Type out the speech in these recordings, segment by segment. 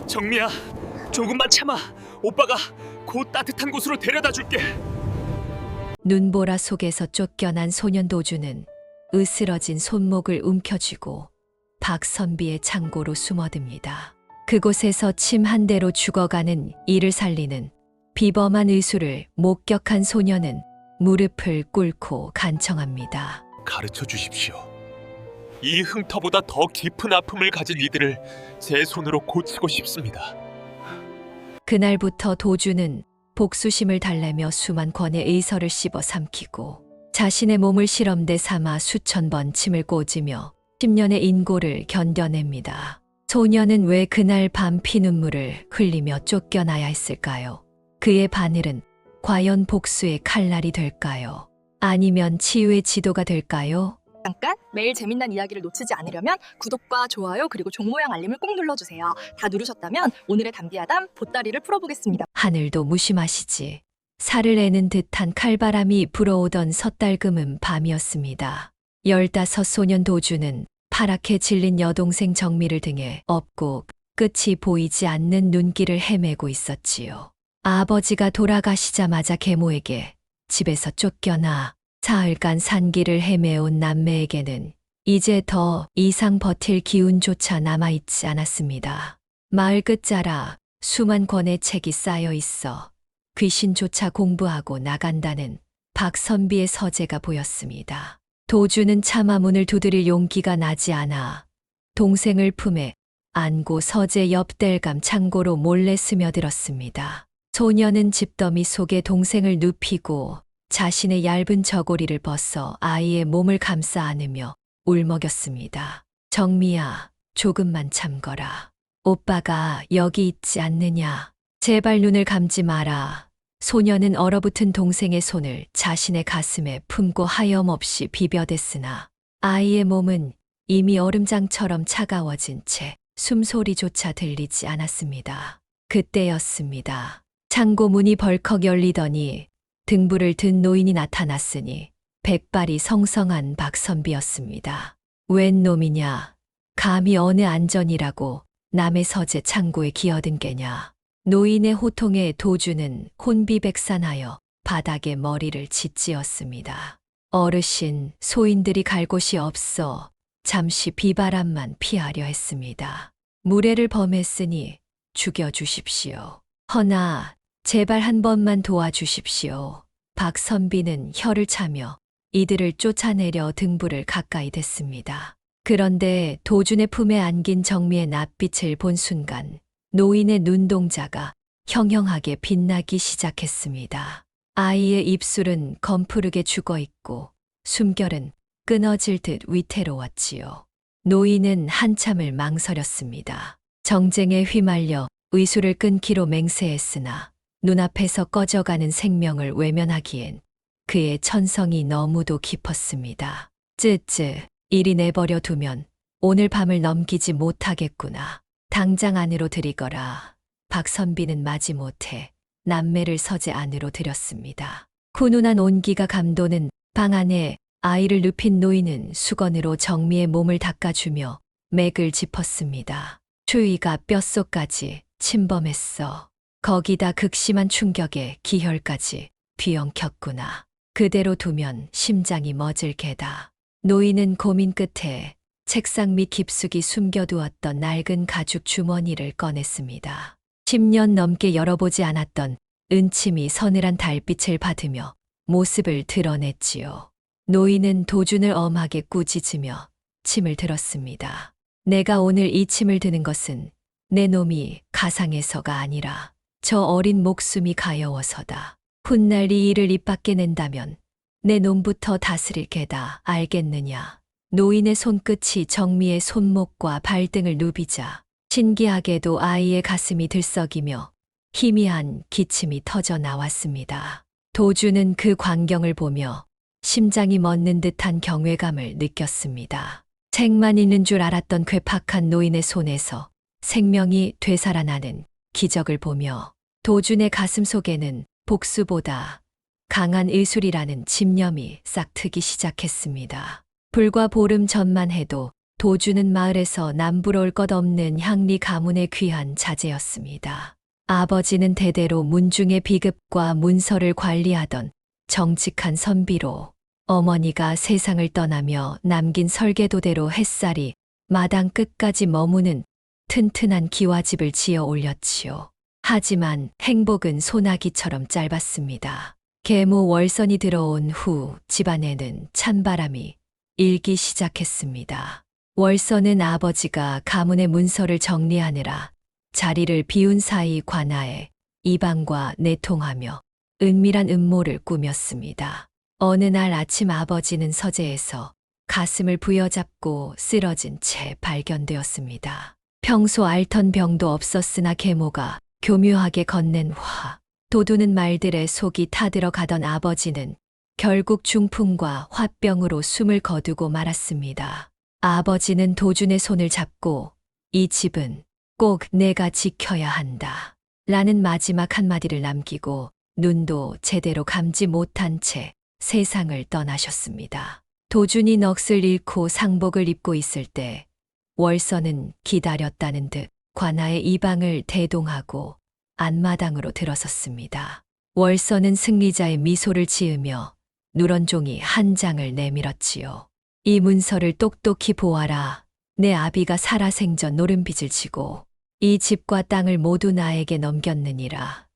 정미야, 조금만 참아. 오빠가 곧 따뜻한 곳으로 데려다 줄게. 눈보라 속에서 쫓겨난 소년 도주는 으스러진 손목을 움켜쥐고 박선비의 창고로 숨어듭니다. 그곳에서 침 한 대로 죽어가는 이를 살리는 비범한 의술을 목격한 소년은 무릎을 꿇고 간청합니다. 가르쳐 주십시오. 이 흉터보다 더 깊은 아픔을 가진 이들을 제 손으로 고치고 싶습니다. 그날부터 도주는 복수심을 달래며 수만 권의 의서를 씹어 삼키고 자신의 몸을 실험대 삼아 수천 번 침을 꽂으며 10년의 인고를 견뎌냅니다. 소녀는 왜 그날 밤 피눈물을 흘리며 쫓겨나야 했을까요? 그의 바늘은 과연 복수의 칼날이 될까요? 아니면 치유의 지도가 될까요? 잠깐 매일 재밌는 이야기를 놓치지 않으려면 구독과 좋아요 그리고 종 모양 알림을 꼭 눌러주세요. 다 누르셨다면 오늘의 담비아담 보따리를 풀어보겠습니다. 하늘도 무심하시지. 살을 내는 듯한 칼바람이 불어오던 섣달금은 밤이었습니다. 15 소년 도주는 파랗게 질린 여동생 정미를 등에 업고 끝이 보이지 않는 눈길을 헤매고 있었지요. 아버지가 돌아가시자마자 계모에게 집에서 쫓겨나 사흘간 산길을 헤매온 남매에게는 이제 더 이상 버틸 기운조차 남아있지 않았습니다. 마을 끝자락 수만 권의 책이 쌓여 있어 귀신조차 공부하고 나간다는 박선비의 서재가 보였습니다. 도주는 차마 문을 두드릴 용기가 나지 않아 동생을 품에 안고 서재 옆 땔감 창고로 몰래 스며들었습니다. 소녀는 집더미 속에 동생을 눕히고 자신의 얇은 저고리를 벗어 아이의 몸을 감싸 안으며 울먹였습니다. 정미야, 조금만 참거라. 오빠가 여기 있지 않느냐. 제발 눈을 감지 마라. 소녀는 얼어붙은 동생의 손을 자신의 가슴에 품고 하염없이 비벼댔으나 아이의 몸은 이미 얼음장처럼 차가워진 채 숨소리조차 들리지 않았습니다. 그때였습니다. 창고 문이 벌컥 열리더니 등불을 든 노인이 나타났으니 백발이 성성한 박선비였습니다. 웬 놈이냐? 감히 어느 안전이라고 남의 서재 창고에 기어든 게냐? 노인의 호통에 도주는 혼비백산하여 바닥에 머리를 짓지었습니다. 어르신, 소인들이 갈 곳이 없어 잠시 비바람만 피하려 했습니다. 무례를 범했으니 죽여주십시오. 허나 제발 한 번만 도와주십시오. 박선비는 혀를 차며 이들을 쫓아내려 등불을 가까이 댔습니다. 그런데 도준의 품에 안긴 정미의 낯빛을 본 순간 노인의 눈동자가 형형하게 빛나기 시작했습니다. 아이의 입술은 검푸르게 죽어있고 숨결은 끊어질 듯 위태로웠지요. 노인은 한참을 망설였습니다. 정쟁에 휘말려 의술을 끊기로 맹세했으나 눈앞에서 꺼져가는 생명을 외면하기엔 그의 천성이 너무도 깊었습니다. 쯔쯔, 이리 내버려 두면 오늘 밤을 넘기지 못하겠구나. 당장 안으로 들이거라. 박선비는 마지못해 남매를 서재 안으로 들였습니다. 훈훈한 온기가 감도는 방 안에 아이를 눕힌 노인은 수건으로 정미의 몸을 닦아주며 맥을 짚었습니다. 추위가 뼛속까지 침범했어. 거기다 극심한 충격에 기혈까지 뒤엉켰구나. 그대로 두면 심장이 멎을 게다. 노인은 고민 끝에 책상 밑 깊숙이 숨겨두었던 낡은 가죽 주머니를 꺼냈습니다. 10년 넘게 열어보지 않았던 은침이 서늘한 달빛을 받으며 모습을 드러냈지요. 노인은 도준을 엄하게 꾸짖으며 침을 들었습니다. 내가 오늘 이 침을 드는 것은 내 놈이 가상해서가 아니라 저 어린 목숨이 가여워서다. 훗날 이 일을 입 밖에 낸다면 내 놈부터 다스릴 게다. 알겠느냐. 노인의 손끝이 정미의 손목과 발등을 누비자 신기하게도 아이의 가슴이 들썩이며 희미한 기침이 터져 나왔습니다. 도주는 그 광경을 보며 심장이 멎는 듯한 경외감을 느꼈습니다. 책만 있는 줄 알았던 괴팍한 노인의 손에서 생명이 되살아나는 기적을 보며 도준의 가슴 속에는 복수보다 강한 의술이라는 집념이 싹트기 시작했습니다. 불과 보름 전만 해도 도주는 마을에서 남부러울 것 없는 향리 가문의 귀한 자제였습니다. 아버지는 대대로 문중의 비급과 문서를 관리하던 정직한 선비로, 어머니가 세상을 떠나며 남긴 설계도대로 햇살이 마당 끝까지 머무는 튼튼한 기와집을 지어 올렸지요. 하지만 행복은 소나기처럼 짧았습니다. 계모 월선이 들어온 후 집안에는 찬바람이 일기 시작했습니다. 월선은 아버지가 가문의 문서를 정리하느라 자리를 비운 사이 관아에 이방과 내통하며 은밀한 음모를 꾸몄습니다. 어느 날 아침 아버지는 서재에서 가슴을 부여잡고 쓰러진 채 발견되었습니다. 평소 앓던 병도 없었으나 계모가 교묘하게 건넨 화, 도두는 말들에 속이 타들어가던 아버지는 결국 중풍과 화병으로 숨을 거두고 말았습니다. 아버지는 도준의 손을 잡고 이 집은 꼭 내가 지켜야 한다 라는 마지막 한마디를 남기고 눈도 제대로 감지 못한 채 세상을 떠나셨습니다. 도준이 넋을 잃고 상복을 입고 있을 때 월선은 기다렸다는 듯 관아의 이방을 대동하고 안마당으로 들어섰습니다. 월선은 승리자의 미소를 지으며 누런 종이 한 장을 내밀었지요. 이 문서를 똑똑히 보아라. 내 아비가 살아생전 노름빚을 지고 이 집과 땅을 모두 나에게 넘겼느니라.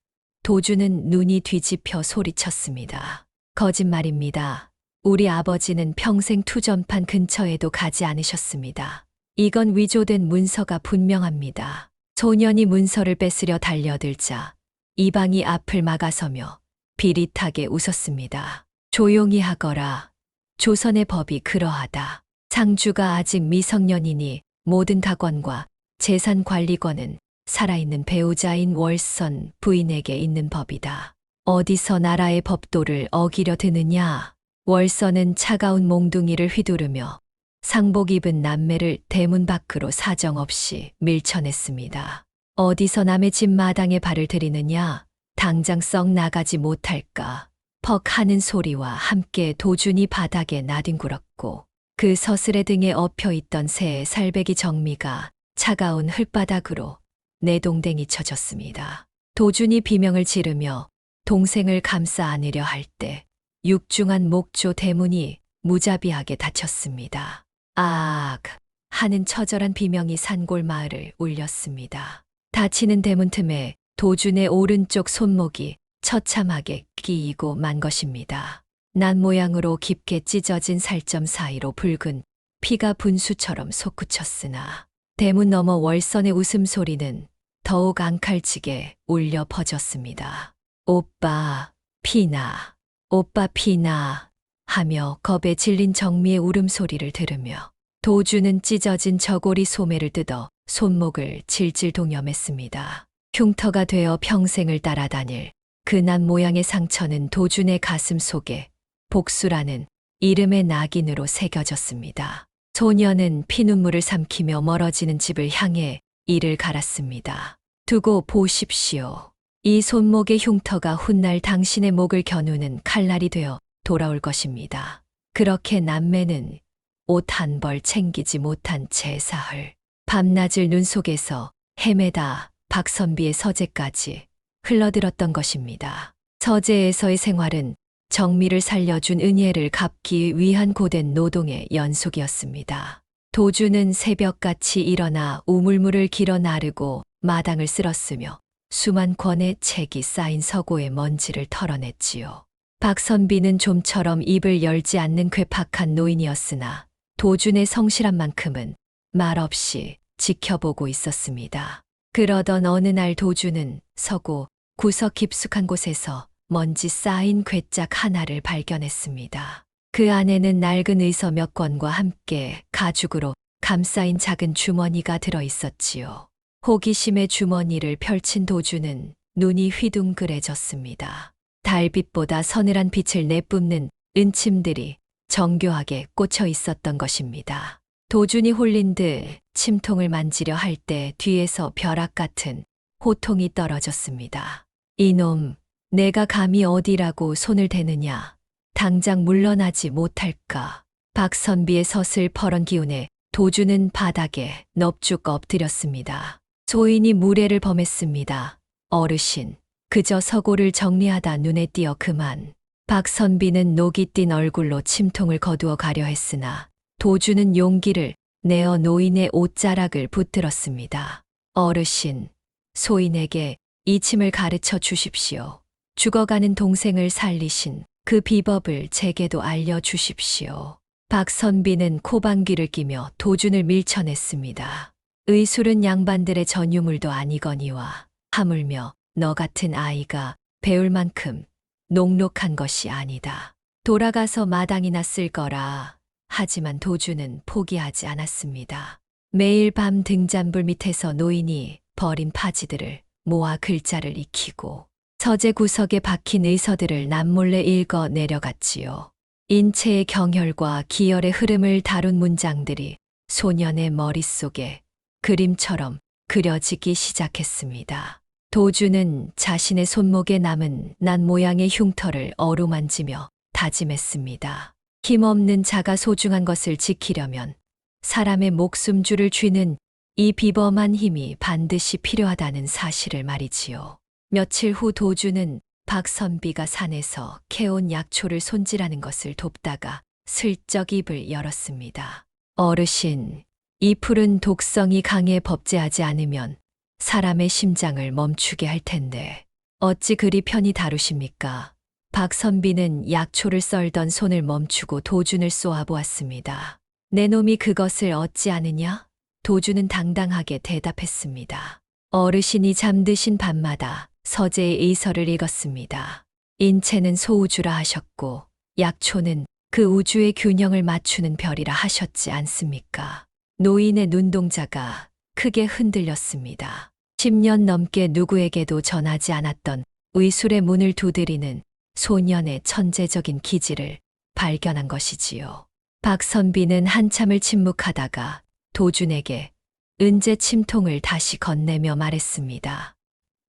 도주는 눈이 뒤집혀 소리쳤습니다. 거짓말입니다. 우리 아버지는 평생 투전판 근처에도 가지 않으셨습니다. 이건 위조된 문서가 분명합니다. 소년이 문서를 뺏으려 달려들자 이방이 앞을 막아서며 비릿하게 웃었습니다. 조용히 하거라. 조선의 법이 그러하다. 상주가 아직 미성년이니 모든 가권과 재산 관리권은 살아있는 배우자인 월선 부인에게 있는 법이다. 어디서 나라의 법도를 어기려 드느냐? 월선은 차가운 몽둥이를 휘두르며 상복 입은 남매를 대문 밖으로 사정없이 밀쳐냈습니다. 어디서 남의 집 마당에 발을 들이느냐? 당장 썩 나가지 못할까? 퍽 하는 소리와 함께 도준이 바닥에 나뒹굴었고 그 서슬의 등에 엎혀있던 새의 살배기 정미가 차가운 흙바닥으로 내동댕이 쳐졌습니다. 도준이 비명을 지르며 동생을 감싸 안으려 할 때 육중한 목조 대문이 무자비하게 닫혔습니다. 아악 하는 처절한 비명이 산골 마을을 울렸습니다. 닫히는 대문 틈에 도준의 오른쪽 손목이 처참하게 끼이고 만 것입니다. 난 모양으로 깊게 찢어진 살점 사이로 붉은 피가 분수처럼 솟구쳤으나 대문 너머 월선의 웃음소리는 더욱 앙칼지게 울려 퍼졌습니다. 오빠, 피나, 오빠 피나 하며 겁에 질린 정미의 울음소리를 들으며 도주는 찢어진 저고리 소매를 뜯어 손목을 질질 동여맸습니다. 흉터가 되어 평생을 따라다닐 그 난 모양의 상처는 도준의 가슴 속에 복수라는 이름의 낙인으로 새겨졌습니다. 소녀는 피눈물을 삼키며 멀어지는 집을 향해 이를 갈았습니다. 두고 보십시오. 이 손목의 흉터가 훗날 당신의 목을 겨누는 칼날이 되어 돌아올 것입니다. 그렇게 남매는 옷 한 벌 챙기지 못한 채 사흘 밤낮을 눈 속에서 헤매다 박선비의 서재까지 흘러들었던 것입니다. 서재에서의 생활은 정미를 살려준 은혜를 갚기 위한 고된 노동의 연속이었습니다. 도주는 새벽같이 일어나 우물물을 길어 나르고 마당을 쓸었으며 수만 권의 책이 쌓인 서고의 먼지를 털어냈지요. 박선비는 좀처럼 입을 열지 않는 괴팍한 노인이었으나 도준의 성실한 만큼은 말없이 지켜보고 있었습니다. 그러던 어느 날 도준은 서고 구석 깊숙한 곳에서 먼지 쌓인 괴짝 하나를 발견했습니다. 그 안에는 낡은 의서 몇 권과 함께 가죽으로 감싸인 작은 주머니가 들어 있었지요. 호기심의 주머니를 펼친 도준은 눈이 휘둥그레졌습니다. 달빛보다 서늘한 빛을 내뿜는 은침들이 정교하게 꽂혀 있었던 것입니다. 도준이 홀린 듯 침통을 만지려 할 때 뒤에서 벼락 같은 호통이 떨어졌습니다. 이놈, 내가 감히 어디라고 손을 대느냐. 당장 물러나지 못할까. 박선비의 서슬퍼런 기운에 도주는 바닥에 넙죽 엎드렸습니다. 소인이 무례를 범했습니다. 어르신, 그저 서고를 정리하다 눈에 띄어 그만. 박선비는 녹이 띤 얼굴로 침통을 거두어 가려 했으나 도주는 용기를 내어 노인의 옷자락을 붙들었습니다. 어르신, 소인에게 이침을 가르쳐 주십시오. 죽어가는 동생을 살리신 그 비법을 제게도 알려주십시오. 박선비는 코방귀를 끼며 도준을 밀쳐냈습니다. 의술은 양반들의 전유물도 아니거니와 하물며 너 같은 아이가 배울 만큼 녹록한 것이 아니다. 돌아가서 마당이나 쓸 거라. 하지만 도주는 포기하지 않았습니다. 매일 밤 등잔불 밑에서 노인이 버린 파지들을 모아 글자를 익히고 서재 구석에 박힌 의서들을 남몰래 읽어 내려갔지요. 인체의 경혈과 기혈의 흐름을 다룬 문장들이 소년의 머릿속에 그림처럼 그려지기 시작했습니다. 도주는 자신의 손목에 남은 난 모양의 흉터를 어루만지며 다짐했습니다. 힘없는 자가 소중한 것을 지키려면 사람의 목숨줄을 쥐는 이 비범한 힘이 반드시 필요하다는 사실을 말이지요. 며칠 후 도주는 박선비가 산에서 캐온 약초를 손질하는 것을 돕다가 슬쩍 입을 열었습니다. 어르신, 이 풀은 독성이 강해 법제하지 않으면 사람의 심장을 멈추게 할 텐데 어찌 그리 편히 다루십니까? 박선비는 약초를 썰던 손을 멈추고 도준을 쏘아보았습니다. 내 놈이 그것을 얻지 않으냐? 도준은 당당하게 대답했습니다. 어르신이 잠드신 밤마다 서재의 의서를 읽었습니다. 인체는 소우주라 하셨고 약초는 그 우주의 균형을 맞추는 별이라 하셨지 않습니까? 노인의 눈동자가 크게 흔들렸습니다. 10년 넘게 누구에게도 전하지 않았던 의술의 문을 두드리는 소년의 천재적인 기질을 발견한 것이지요. 박선비는 한참을 침묵하다가 도준에게 은제 침통을 다시 건네며 말했습니다.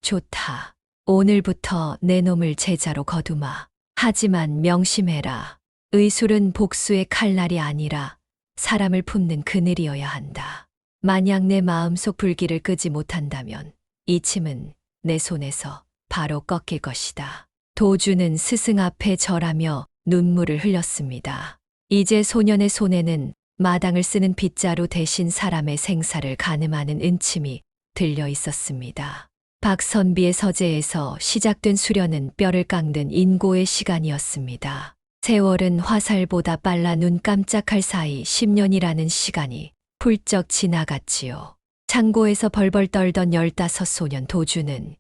좋다. 오늘부터 내 놈을 제자로 거두마. 하지만 명심해라. 의술은 복수의 칼날이 아니라 사람을 품는 그늘이어야 한다. 만약 내 마음속 불길을 끄지 못한다면 이 침은 내 손에서 바로 꺾일 것이다. 도주는 스승 앞에 절하며 눈물을 흘렸습니다. 이제 소년의 손에는 마당을 쓰는 빗자루 대신 사람의 생사를 가늠하는 은침이 들려 있었습니다. 박선비의 서재에서 시작된 수련은 뼈를 깎는 인고의 시간이었습니다. 세월은 화살보다 빨라 눈 깜짝할 사이 10년이라는 시간이 훌쩍 지나갔지요. 창고에서 벌벌 떨던 15소년 도주는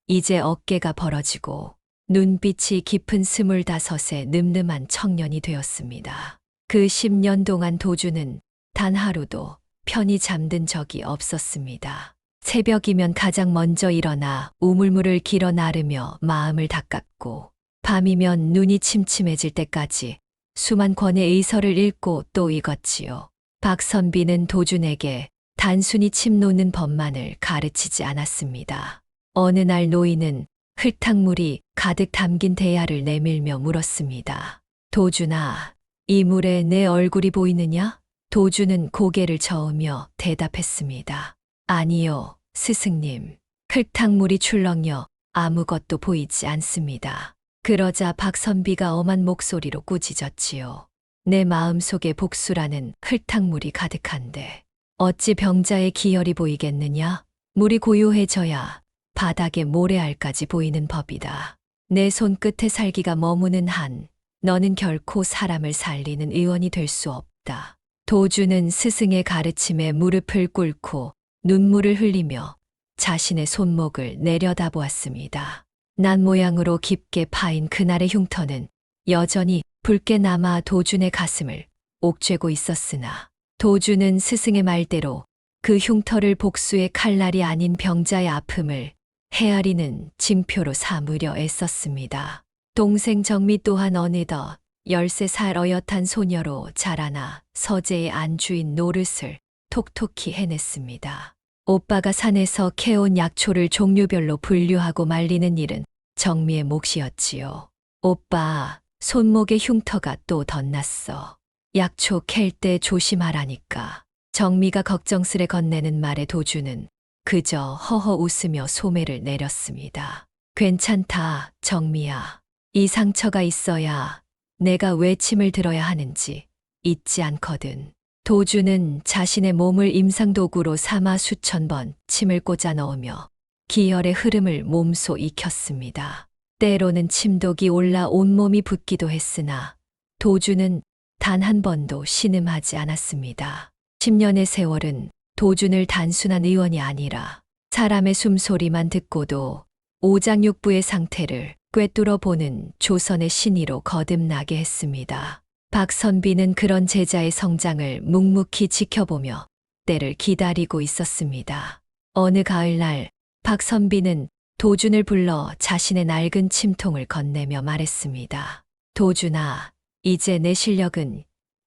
이제 어깨가 벌어지고 눈빛이 깊은 25의 늠름한 청년이 되었습니다. 그 10년 동안 도주는 단 하루도 편히 잠든 적이 없었습니다. 새벽이면 가장 먼저 일어나 우물물을 길어 나르며 마음을 닦았고 밤이면 눈이 침침해질 때까지 수만 권의 의서를 읽고 또 읽었지요. 박선비는 도준에게 단순히 침 놓는 법만을 가르치지 않았습니다. 어느 날 노인은 흙탕물이 가득 담긴 대야를 내밀며 물었습니다. 도준아, 이 물에 내 얼굴이 보이느냐? 도준은 고개를 저으며 대답했습니다. 아니요, 스승님. 흙탕물이 출렁여 아무것도 보이지 않습니다. 그러자 박선비가 엄한 목소리로 꾸짖었지요. 내 마음속에 복수라는 흙탕물이 가득한데 어찌 병자의 기혈이 보이겠느냐? 물이 고요해져야 바닥에 모래알까지 보이는 법이다. 내 손끝에 살기가 머무는 한 너는 결코 사람을 살리는 의원이 될 수 없다. 도주는 스승의 가르침에 무릎을 꿇고 눈물을 흘리며 자신의 손목을 내려다보았습니다. 난 모양으로 깊게 파인 그날의 흉터는 여전히 붉게 남아 도준의 가슴을 옥죄고 있었으나 도준은 스승의 말대로 그 흉터를 복수의 칼날이 아닌 병자의 아픔을 헤아리는 징표로 삼으려 애썼습니다. 동생 정미 또한 어느덧 13살 어엿한 소녀로 자라나 서재의 안주인 노릇을 톡톡히 해냈습니다. 오빠가 산에서 캐온 약초를 종류별로 분류하고 말리는 일은 정미의 몫이었지요. 오빠, 손목에 흉터가 또 덧났어. 약초 캘 때 조심하라니까. 정미가 걱정스레 건네는 말에 도주는 그저 허허 웃으며 소매를 내렸습니다. 괜찮다, 정미야. 이 상처가 있어야 내가 왜 침을 들어야 하는지 잊지 않거든. 도주는 자신의 몸을 임상도구로 삼아 수천 번 침을 꽂아 넣으며 기혈의 흐름을 몸소 익혔습니다. 때로는 침독이 올라 온몸이 붓기도 했으나 도주는 단 한 번도 신음하지 않았습니다. 10년의 세월은 도준을 단순한 의원이 아니라 사람의 숨소리만 듣고도 오장육부의 상태를 꿰뚫어 보는 조선의 신의로 거듭나게 했습니다. 박선비는 그런 제자의 성장을 묵묵히 지켜보며 때를 기다리고 있었습니다. 어느 가을날 박선비는 도준을 불러 자신의 낡은 침통을 건네며 말했습니다. 도준아, 이제 내 실력은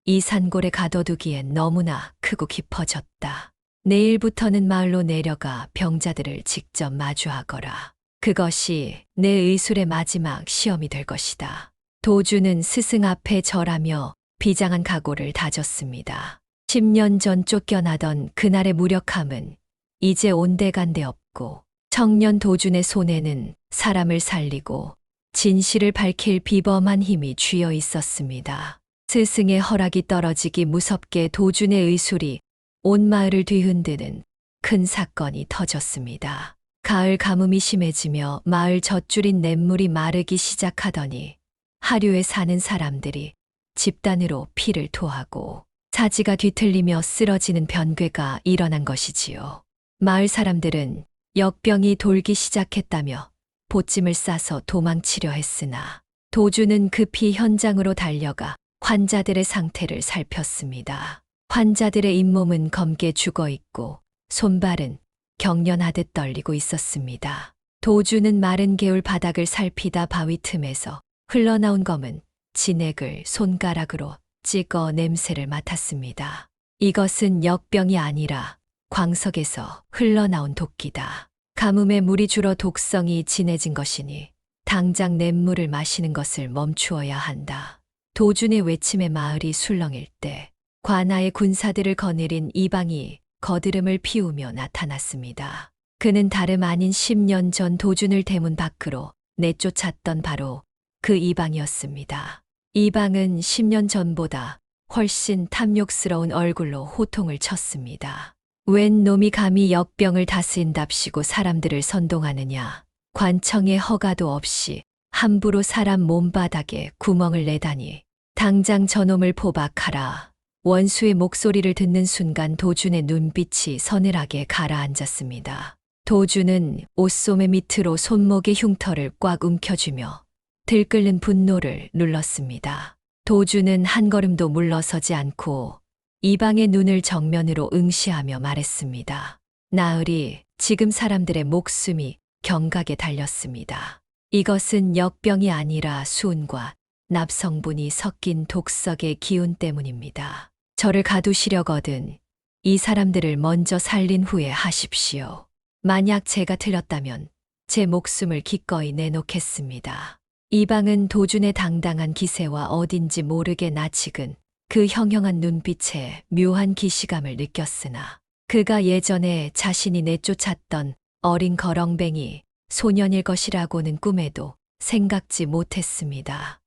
이 산골에 가둬두기엔 너무나 크고 깊어졌다. 내일부터는 마을로 내려가 병자들을 직접 마주하거라. 그것이 내 의술의 마지막 시험이 될 것이다. 도주는 스승 앞에 절하며 비장한 각오를 다졌습니다. 10년 전 쫓겨나던 그날의 무력함은 이제 온데간데 없고 청년 도준의 손에는 사람을 살리고 진실을 밝힐 비범한 힘이 쥐어 있었습니다. 스승의 허락이 떨어지기 무섭게 도준의 의술이 온 마을을 뒤흔드는 큰 사건이 터졌습니다. 가을 가뭄이 심해지며 마을 젖줄인 냇물이 마르기 시작하더니 하류에 사는 사람들이 집단으로 피를 토하고 사지가 뒤틀리며 쓰러지는 변괴가 일어난 것이지요. 마을 사람들은 역병이 돌기 시작했다며 보찜을 싸서 도망치려 했으나 도주는 급히 현장으로 달려가 환자들의 상태를 살폈습니다. 환자들의 잇몸은 검게 죽어 있고 손발은 경련하듯 떨리고 있었습니다. 도주는 마른 개울 바닥을 살피다 바위 틈에서 흘러나온 검은 진액을 손가락으로 찍어 냄새를 맡았습니다. 이것은 역병이 아니라 광석에서 흘러나온 도끼다. 가뭄에 물이 줄어 독성이 진해진 것이니 당장 냇물을 마시는 것을 멈추어야 한다. 도준의 외침에 마을이 술렁일 때 관아의 군사들을 거느린 이방이 거드름을 피우며 나타났습니다. 그는 다름 아닌 10년 전 도준을 대문 밖으로 내쫓았던 바로 그 이방이었습니다. 이방은 10년 전보다 훨씬 탐욕스러운 얼굴로 호통을 쳤습니다. 웬 놈이 감히 역병을 다스린답시고 사람들을 선동하느냐. 관청의 허가도 없이 함부로 사람 몸바닥에 구멍을 내다니. 당장 저놈을 포박하라. 원수의 목소리를 듣는 순간 도준의 눈빛이 서늘하게 가라앉았습니다. 도준은 옷소매 밑으로 손목의 흉터를 꽉 움켜쥐며 들끓는 분노를 눌렀습니다. 도준은 한 걸음도 물러서지 않고 이방의 눈을 정면으로 응시하며 말했습니다. 나으리, 지금 사람들의 목숨이 경각에 달렸습니다. 이것은 역병이 아니라 수은과 납성분이 섞인 독석의 기운 때문입니다. 저를 가두시려거든 이 사람들을 먼저 살린 후에 하십시오. 만약 제가 틀렸다면 제 목숨을 기꺼이 내놓겠습니다. 이방은 도준의 당당한 기세와 어딘지 모르게 나치근 그 형형한 눈빛에 묘한 기시감을 느꼈으나 그가 예전에 자신이 내쫓았던 어린 거렁뱅이 소년일 것이라고는 꿈에도 생각지 못했습니다.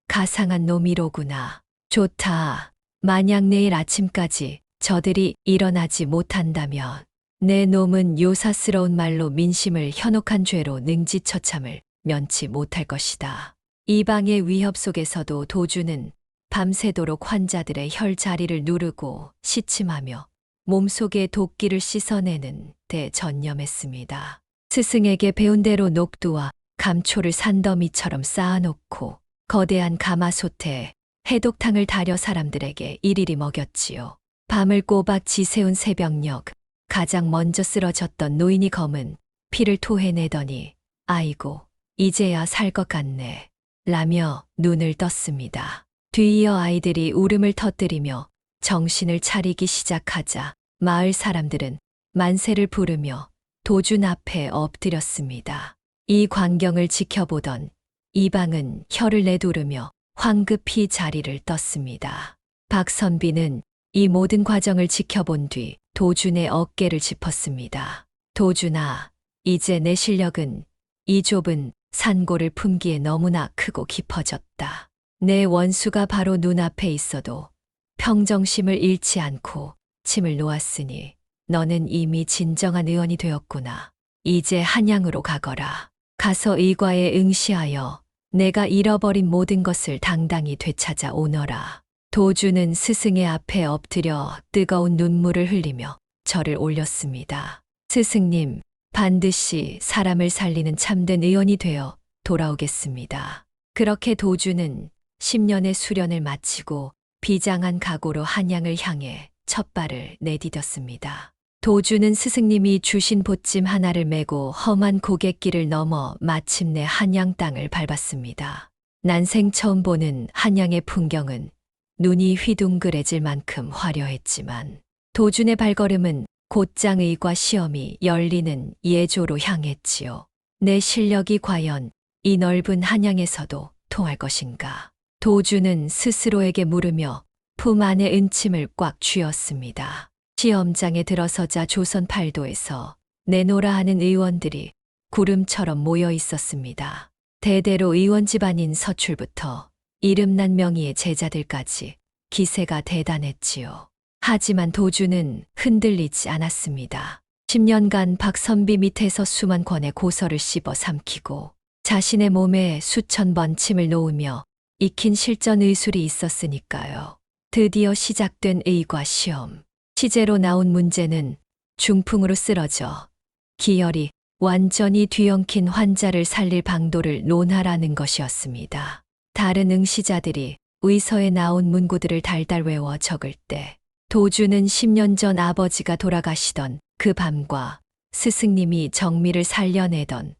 가상한 놈이로구나. 좋다. 만약 내일 아침까지 저들이 일어나지 못한다면 내 놈은 요사스러운 말로 민심을 현혹한 죄로 능지처참을 면치 못할 것이다. 이방의 위협 속에서도 도주는 밤새도록 환자들의 혈자리를 누르고 시침하며 몸속의 도끼를 씻어내는 데 전념했습니다. 스승에게 배운 대로 녹두와 감초를 산더미처럼 쌓아놓고 거대한 가마솥에 해독탕을 달여 사람들에게 일일이 먹였지요. 밤을 꼬박 지새운 새벽녘 가장 먼저 쓰러졌던 노인이 검은 피를 토해내더니 아이고 이제야 살 것 같네 라며 눈을 떴습니다. 뒤이어 아이들이 울음을 터뜨리며 정신을 차리기 시작하자 마을 사람들은 만세를 부르며 도준 앞에 엎드렸습니다. 이 광경을 지켜보던 이방은 혀를 내두르며 황급히 자리를 떴습니다. 박선비는 이 모든 과정을 지켜본 뒤 도준의 어깨를 짚었습니다. 도준아, 이제 내 실력은 이 좁은 산고를 품기에 너무나 크고 깊어졌다. 내 원수가 바로 눈앞에 있어도 평정심을 잃지 않고 침을 놓았으니 너는 이미 진정한 의원이 되었구나. 이제 한양으로 가거라. 가서 의과에 응시하여 내가 잃어버린 모든 것을 당당히 되찾아 오너라. 도주는 스승의 앞에 엎드려 뜨거운 눈물을 흘리며 절을 올렸습니다. 스승님, 반드시 사람을 살리는 참된 의원이 되어 돌아오겠습니다. 그렇게 도주는 10년의 수련을 마치고 비장한 각오로 한양을 향해 첫 발을 내디뎠습니다. 도주는 스승님이 주신 보찜 하나를 메고 험한 고갯길을 넘어 마침내 한양 땅을 밟았습니다. 난생 처음 보는 한양의 풍경은 눈이 휘둥그레질 만큼 화려했지만 도준의 발걸음은 곧장 의과 시험이 열리는 예조로 향했지요. 내 실력이 과연 이 넓은 한양에서도 통할 것인가? 도준은 스스로에게 물으며 품 안의 은침을 꽉 쥐었습니다. 시험장에 들어서자 조선 팔도에서 내노라 하는 의원들이 구름처럼 모여 있었습니다. 대대로 의원 집안인 서출부터 이름난 명의의 제자들까지 기세가 대단했지요. 하지만 도주는 흔들리지 않았습니다. 10년간 박선비 밑에서 수만 권의 고서를 씹어 삼키고 자신의 몸에 수천 번 침을 놓으며 익힌 실전 의술이 있었으니까요. 드디어 시작된 의과 시험. 시제로 나온 문제는 중풍으로 쓰러져 기혈이 완전히 뒤엉킨 환자를 살릴 방도를 논하라는 것이었습니다. 다른 응시자들이 의서에 나온 문구들을 달달 외워 적을 때 도주는 10년 전 아버지가 돌아가시던 그 밤과 스승님이 정미를 살려내던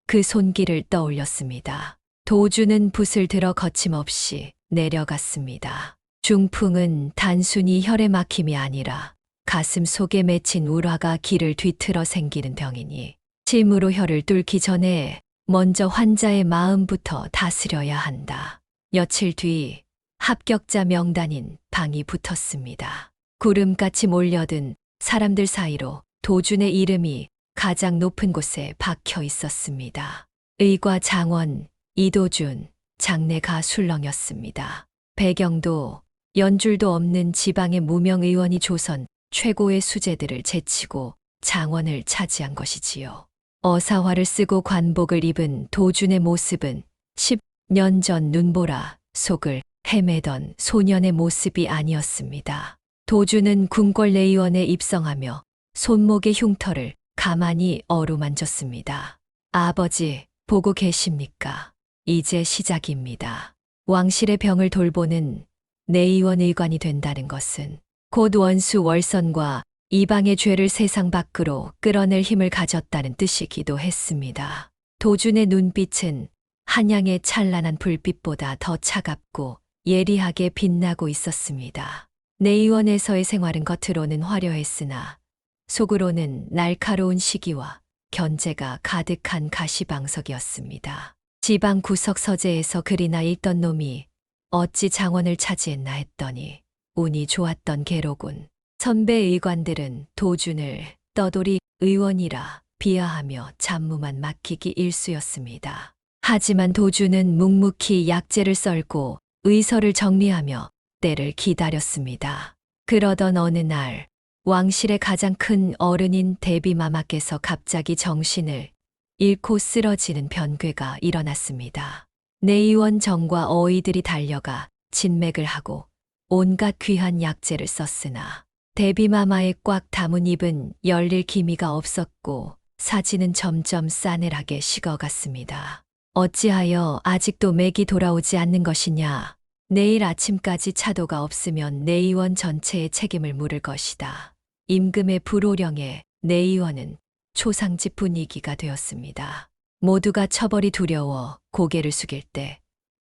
그 손길을 떠올렸습니다. 도주는 붓을 들어 거침없이 내려갔습니다. 중풍은 단순히 혈의 막힘이 아니라 가슴 속에 맺힌 울화가 기를 뒤틀어 생기는 병이니 침으로 혈을 뚫기 전에 먼저 환자의 마음부터 다스려야 한다. 며칠 뒤 합격자 명단인 방이 붙었습니다. 구름같이 몰려든 사람들 사이로 도준의 이름이 가장 높은 곳에 박혀 있었습니다. 의과 장원 이도준, 장래가 술렁이었습니다. 배경도 연줄도 없는 지방의 무명 의원이 조선 최고의 수재들을 제치고 장원을 차지한 것이지요. 어사화를 쓰고 관복을 입은 도준의 모습은 10년 전 눈보라 속을 헤매던 소년의 모습이 아니었습니다. 도준은 궁궐내의원에 입성하며 손목의 흉터를 가만히 어루만졌습니다. 아버지, 보고 계십니까? 이제 시작입니다. 왕실의 병을 돌보는 내의원 의관이 된다는 것은 곧 원수 월선과 이방의 죄를 세상 밖으로 끌어낼 힘을 가졌다는 뜻이기도 했습니다. 도준의 눈빛은 한양의 찬란한 불빛보다 더 차갑고 예리하게 빛나고 있었습니다. 내의원에서의 생활은 겉으로는 화려했으나 속으로는 날카로운 시기와 견제가 가득한 가시방석이었습니다. 지방 구석 서재에서 글이나 읽던 놈이 어찌 장원을 차지했나 했더니 운이 좋았던 게로군. 선배 의관들은 도준을 떠돌이 의원이라 비하하며 잡무만 맡기기 일쑤였습니다. 하지만 도준은 묵묵히 약재를 썰고 의서를 정리하며 때를 기다렸습니다. 그러던 어느 날 왕실의 가장 큰 어른인 대비마마께서 갑자기 정신을 잃고 쓰러지는 변괴가 일어났습니다. 내의원 정과 어의들이 달려가 진맥을 하고 온갖 귀한 약재를 썼으나 대비마마의 꽉 담은 입은 열릴 기미가 없었고 사지는 점점 싸늘하게 식어갔습니다. 어찌하여 아직도 맥이 돌아오지 않는 것이냐. 내일 아침까지 차도가 없으면 내의원 전체의 책임을 물을 것이다. 임금의 불호령에 내의원은 초상집 분위기가 되었습니다. 모두가 처벌이 두려워 고개를 숙일 때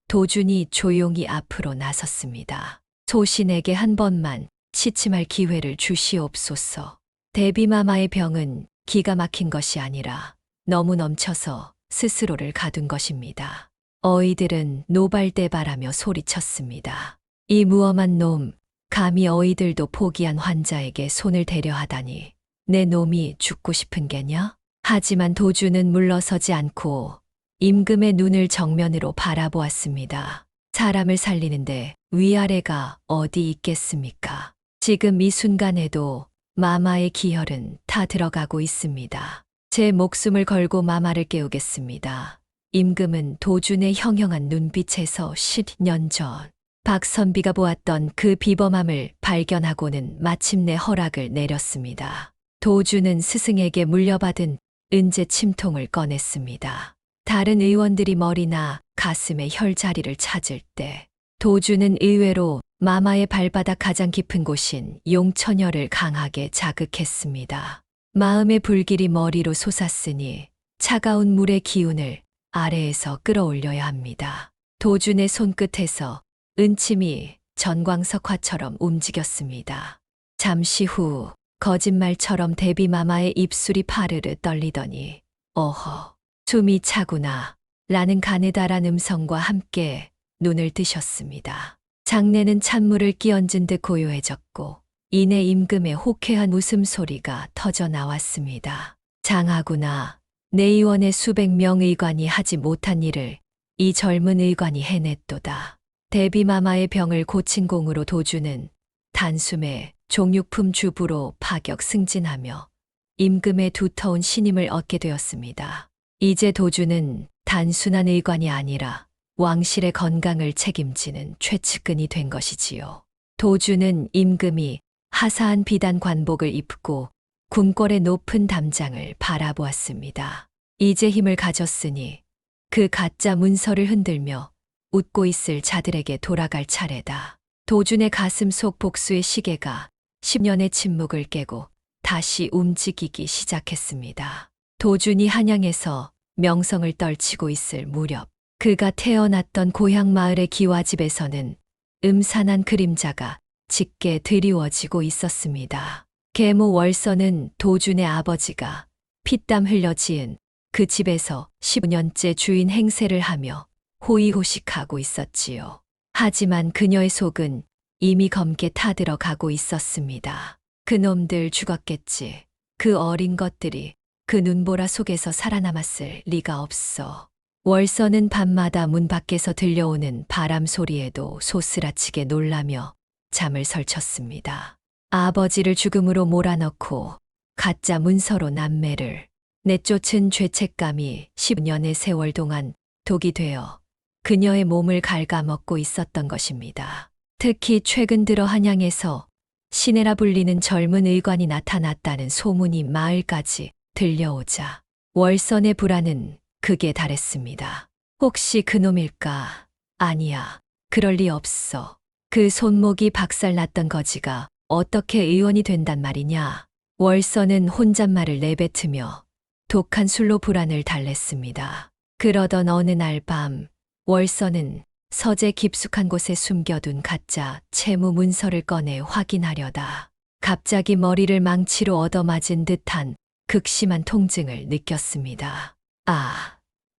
도준이 조용히 앞으로 나섰습니다. 소신에게 한 번만 시침할 기회를 주시옵소서. 대비마마의 병은 기가 막힌 것이 아니라 너무 넘쳐서 스스로를 가둔 것입니다. 어이들은 노발대발하며 소리쳤습니다. 이 무엄한 놈, 감히 어이들도 포기한 환자에게 손을 대려 하다니 내 놈이 죽고 싶은 게냐? 하지만 도주는 물러서지 않고 임금의 눈을 정면으로 바라보았습니다. 사람을 살리는데 위아래가 어디 있겠습니까? 지금 이 순간에도 마마의 기혈은 다 들어가고 있습니다. 제 목숨을 걸고 마마를 깨우겠습니다. 임금은 도준의 형형한 눈빛에서 10년 전 박선비가 보았던 그 비범함을 발견하고는 마침내 허락을 내렸습니다. 도준은 스승에게 물려받은 은제 침통을 꺼냈습니다. 다른 의원들이 머리나 가슴에 혈자리를 찾을 때 도준은 의외로 마마의 발바닥 가장 깊은 곳인 용처녀를 강하게 자극했습니다. 마음의 불길이 머리로 솟았으니 차가운 물의 기운을 아래에서 끌어올려야 합니다. 도준의 손끝에서 은침이 전광석화처럼 움직였습니다. 잠시 후 거짓말처럼 대비마마의 입술이 파르르 떨리더니 어허, 숨이 차구나 라는 가느다란 음성과 함께 눈을 뜨셨습니다. 장내는 찬물을 끼얹은 듯 고요해졌고 이내 임금의 호쾌한 웃음소리가 터져 나왔습니다. 장하구나. 내 의원의 수백 명 의관이 하지 못한 일을 이 젊은 의관이 해냈도다. 대비마마의 병을 고친 공으로 도주는 단숨에 종육품 주부로 파격 승진하며 임금의 두터운 신임을 얻게 되었습니다. 이제 도주는 단순한 의관이 아니라 왕실의 건강을 책임지는 최측근이 된 것이지요. 도주는 임금이 하사한 비단 관복을 입고 궁궐의 높은 담장을 바라보았습니다. 이제 힘을 가졌으니 그 가짜 문서를 흔들며 웃고 있을 자들에게 돌아갈 차례다. 도준의 가슴 속 복수의 시계가 10년의 침묵을 깨고 다시 움직이기 시작했습니다. 도준이 한양에서 명성을 떨치고 있을 무렵 그가 태어났던 고향 마을의 기와집에서는 음산한 그림자가 짙게 드리워지고 있었습니다. 계모 월서는 도준의 아버지가 피땀 흘려 지은 그 집에서 15년째 주인 행세를 하며 호의호식하고 있었지요. 하지만 그녀의 속은 이미 검게 타들어가고 있었습니다. 그놈들 죽었겠지. 그 어린 것들이 그 눈보라 속에서 살아남았을 리가 없어. 월서는 밤마다 문 밖에서 들려오는 바람 소리에도 소스라치게 놀라며 잠을 설쳤습니다. 아버지를 죽음으로 몰아넣고 가짜 문서로 남매를 내쫓은 죄책감이 10년의 세월 동안 독이 되어 그녀의 몸을 갉아먹고 있었던 것입니다. 특히 최근 들어 한양에서 신해라 불리는 젊은 의관이 나타났다는 소문이 마을까지 들려오자 월선의 불안은 극에 달했습니다. 혹시 그놈일까? 아니야. 그럴 리 없어. 그 손목이 박살났던 거지가 어떻게 의원이 된단 말이냐? 월선은 혼잣말을 내뱉으며 독한 술로 불안을 달랬습니다. 그러던 어느 날 밤 월선은 서재 깊숙한 곳에 숨겨둔 가짜 채무 문서를 꺼내 확인하려다 갑자기 머리를 망치로 얻어맞은 듯한 극심한 통증을 느꼈습니다.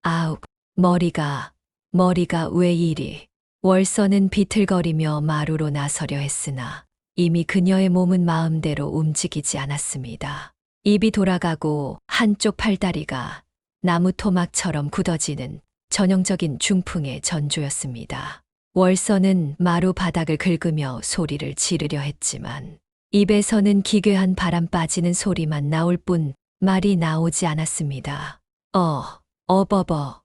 아욱, 머리가 왜 이리. 월선은 비틀거리며 마루로 나서려 했으나 이미 그녀의 몸은 마음대로 움직이지 않았습니다. 입이 돌아가고 한쪽 팔다리가 나무 토막처럼 굳어지는 전형적인 중풍의 전조였습니다. 월선은 마루 바닥을 긁으며 소리를 지르려 했지만 입에서는 기괴한 바람 빠지는 소리만 나올 뿐 말이 나오지 않았습니다. 어버버,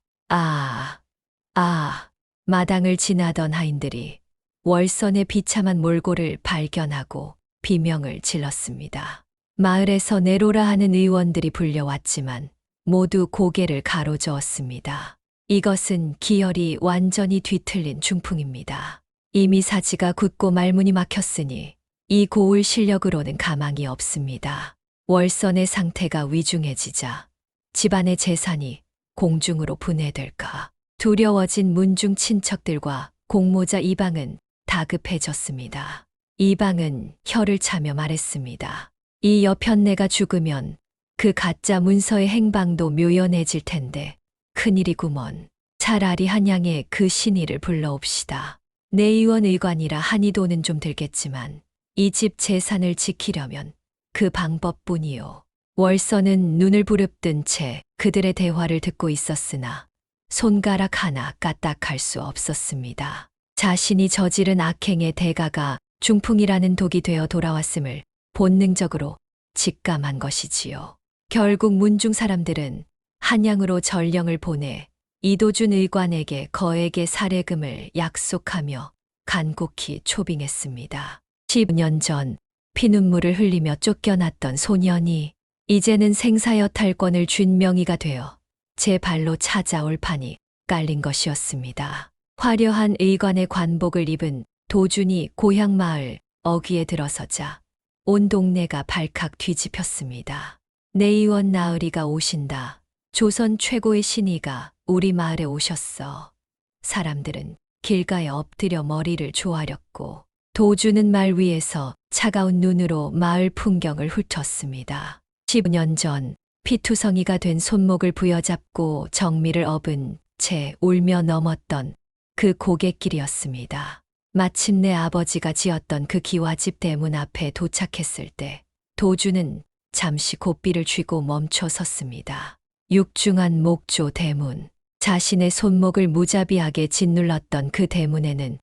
마당을 지나던 하인들이 월선의 비참한 몰골을 발견하고 비명을 질렀습니다. 마을에서 내로라 하는 의원들이 불려왔지만 모두 고개를 가로저었습니다. 이것은 기혈이 완전히 뒤틀린 중풍입니다. 이미 사지가 굳고 말문이 막혔으니 이 고울 실력으로는 가망이 없습니다. 월선의 상태가 위중해지자 집안의 재산이 공중으로 분해될까 두려워진 문중 친척들과 공모자 이방은 다급해졌습니다. 이방은 혀를 차며 말했습니다. 이 여편네가 죽으면 그 가짜 문서의 행방도 묘연해질 텐데 큰일이구먼. 차라리 한양에 그 신의를 불러옵시다. 내의원 의관이라 한이 돈은 좀 들겠지만 이 집 재산을 지키려면 그 방법뿐이요. 월서는 눈을 부릅뜬 채 그들의 대화를 듣고 있었으나 손가락 하나 까딱할 수 없었습니다. 자신이 저지른 악행의 대가가 중풍이라는 독이 되어 돌아왔음을 본능적으로 직감한 것이지요. 결국 문중 사람들은 한양으로 전령을 보내 이도준 의관에게 거액의 살해금을 약속하며 간곡히 초빙했습니다. 10년 전 피눈물을 흘리며 쫓겨났던 소년이 이제는 생사여탈권을 쥔 명의가 되어 제 발로 찾아올 판이 깔린 것이었습니다. 화려한 의관의 관복을 입은 도준이 고향 마을 어귀에 들어서자 온 동네가 발칵 뒤집혔습니다. 내의원 나으리가 오신다. 조선 최고의 신이가 우리 마을에 오셨어. 사람들은 길가에 엎드려 머리를 조아렸고 도주는 말 위에서 차가운 눈으로 마을 풍경을 훑었습니다. 10년 전 피투성이가 된 손목을 부여잡고 정미를 업은 채 울며 넘었던 그 고갯길이었습니다. 마침내 아버지가 지었던 그 기와집 대문 앞에 도착했을 때 도주는 잠시 고삐를 쥐고 멈춰 섰습니다. 육중한 목조 대문, 자신의 손목을 무자비하게 짓눌렀던 그 대문에는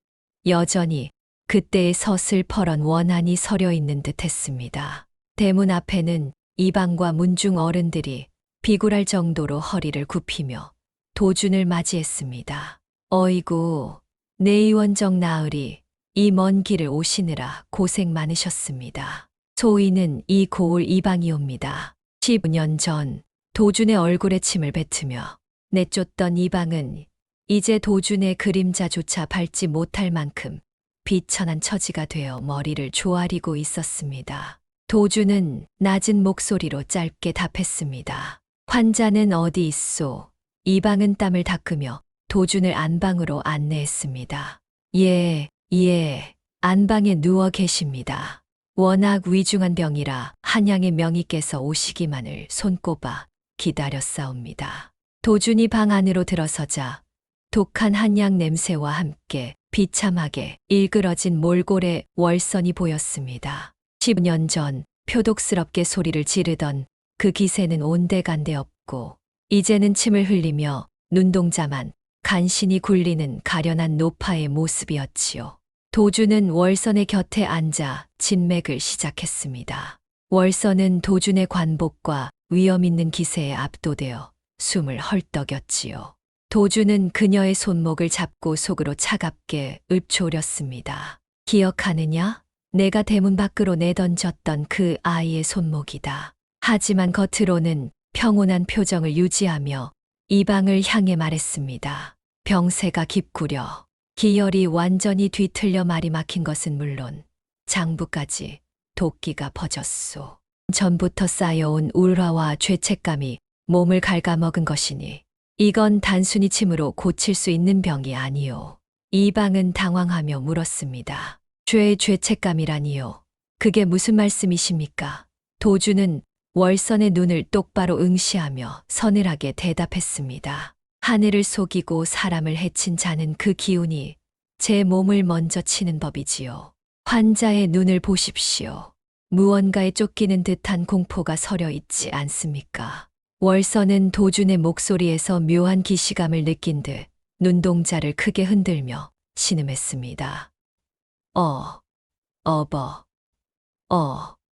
여전히 그때의 서슬퍼런 원한이 서려 있는 듯 했습니다. 대문 앞에는 이방과 문중 어른들이 비굴할 정도로 허리를 굽히며 도준을 맞이했습니다. 어이구, 내의원정 나으리, 이 먼 길을 오시느라 고생 많으셨습니다. 소인은 이 고을 이방이옵니다. 10년 전 도준의 얼굴에 침을 뱉으며 내쫓던 이방은 이제 도준의 그림자조차 밟지 못할 만큼 비천한 처지가 되어 머리를 조아리고 있었습니다. 도준은 낮은 목소리로 짧게 답했습니다. 환자는 어디 있소? 이방은 땀을 닦으며 도준을 안방으로 안내했습니다. 예, 안방에 누워 계십니다. 워낙 위중한 병이라 한양의 명의께서 오시기만을 손꼽아 기다렸사옵니다. 도준이 방 안으로 들어서자 독한 한약 냄새와 함께 비참하게 일그러진 몰골의 월선이 보였습니다. 10년 전 표독스럽게 소리를 지르던 그 기세는 온데간데 없고 이제는 침을 흘리며 눈동자만 간신히 굴리는 가련한 노파의 모습이었지요. 도준은 월선의 곁에 앉아 진맥을 시작했습니다. 월선은 도준의 관복과 위험 있는 기세에 압도되어 숨을 헐떡였지요. 도준은 그녀의 손목을 잡고 속으로 차갑게 읊조렸습니다. 기억하느냐? 내가 대문 밖으로 내던졌던 그 아이의 손목이다. 하지만 겉으로는 평온한 표정을 유지하며 이방을 향해 말했습니다. 병세가 깊구려. 기혈이 완전히 뒤틀려 말이 막힌 것은 물론 장부까지 도끼가 퍼졌소. 전부터 쌓여온 울화와 죄책감이 몸을 갉아먹은 것이니 이건 단순히 침으로 고칠 수 있는 병이 아니오. 이방은 당황하며 물었습니다. 죄책감이라니요. 그게 무슨 말씀이십니까? 도주는 월선의 눈을 똑바로 응시하며 서늘하게 대답했습니다. 하늘을 속이고 사람을 해친 자는 그 기운이 제 몸을 먼저 치는 법이지요. 환자의 눈을 보십시오. 무언가에 쫓기는 듯한 공포가 서려 있지 않습니까? 월선은 도준의 목소리에서 묘한 기시감을 느낀 듯 눈동자를 크게 흔들며 신음했습니다.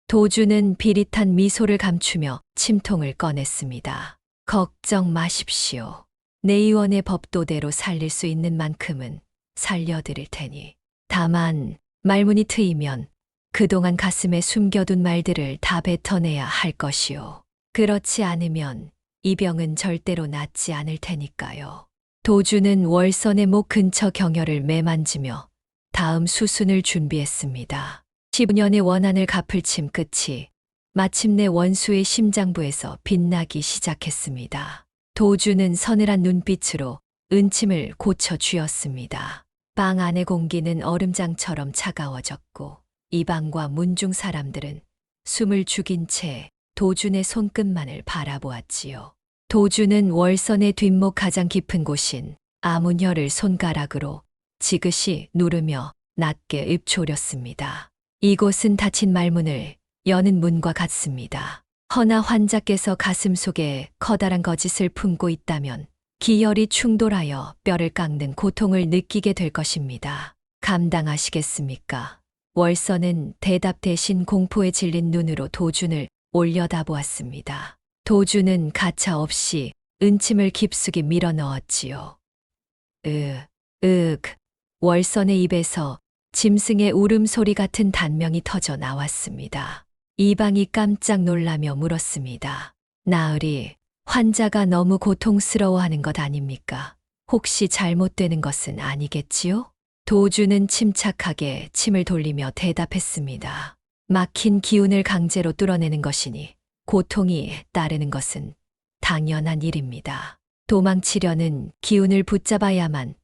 도준은 비릿한 미소를 감추며 침통을 꺼냈습니다. 걱정 마십시오. 내의원의 법도대로 살릴 수 있는 만큼은 살려드릴 테니. 다만 말문이 트이면 그동안 가슴에 숨겨둔 말들을 다 뱉어내야 할 것이오. 그렇지 않으면 이 병은 절대로 낫지 않을 테니까요. 도주는 월선의 목 근처 경혈을 매만지며 다음 수순을 준비했습니다. 10년의 원한을 갚을 침 끝이 마침내 원수의 심장부에서 빛나기 시작했습니다. 도주는 서늘한 눈빛으로 은침을 고쳐 쥐었습니다. 방 안의 공기는 얼음장처럼 차가워졌고 이방과 문중 사람들은 숨을 죽인 채 도준의 손끝만을 바라보았지요. 도준은 월선의 뒷목 가장 깊은 곳인 아문혈을 손가락으로 지그시 누르며 낮게 읊조렸습니다. 이곳은 닫힌 말문을 여는 문과 같습니다. 허나 환자께서 가슴 속에 커다란 거짓을 품고 있다면 기혈이 충돌하여 뼈를 깎는 고통을 느끼게 될 것입니다. 감당하시겠습니까? 월선은 대답 대신 공포에 질린 눈으로 도준을 올려다보았습니다. 도준은 가차없이 은침을 깊숙이 밀어넣었지요. 월선의 입에서 짐승의 울음소리 같은 단명이 터져 나왔습니다. 이방이 깜짝 놀라며 물었습니다. 나으리, 환자가 너무 고통스러워하는 것 아닙니까? 혹시 잘못되는 것은 아니겠지요? 도주는 침착하게 침을 돌리며 대답했습니다. 막힌 기운을 강제로 뚫어내는 것이니 고통이 따르는 것은 당연한 일입니다. 도망치려는 기운을 붙잡아야만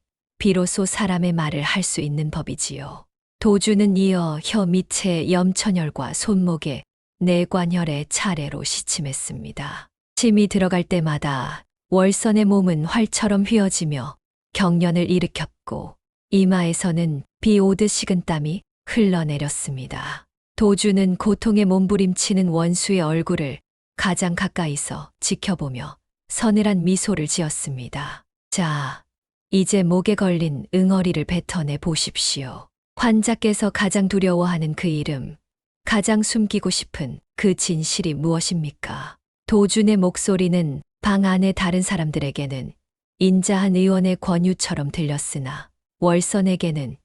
비로소 사람의 말을 할 수 있는 법이지요. 도주는 이어 혀 밑에 염천혈과 손목에 내관혈에 차례로 시침했습니다. 침이 들어갈 때마다 월선의 몸은 활처럼 휘어지며 경련을 일으켰고 이마에서는 비 오듯 식은땀이 흘러내렸습니다. 도주는 고통에 몸부림치는 원수의 얼굴을 가장 가까이서 지켜보며 서늘한 미소를 지었습니다. 자, 이제 목에 걸린 응어리를 뱉어내 보십시오. 환자께서 가장 두려워하는 그 이름, 가장 숨기고 싶은 그 진실이 무엇입니까? 도준의 목소리는 방 안의 다른 사람들에게는 인자한 의원의 권유처럼 들렸으나 월선에게는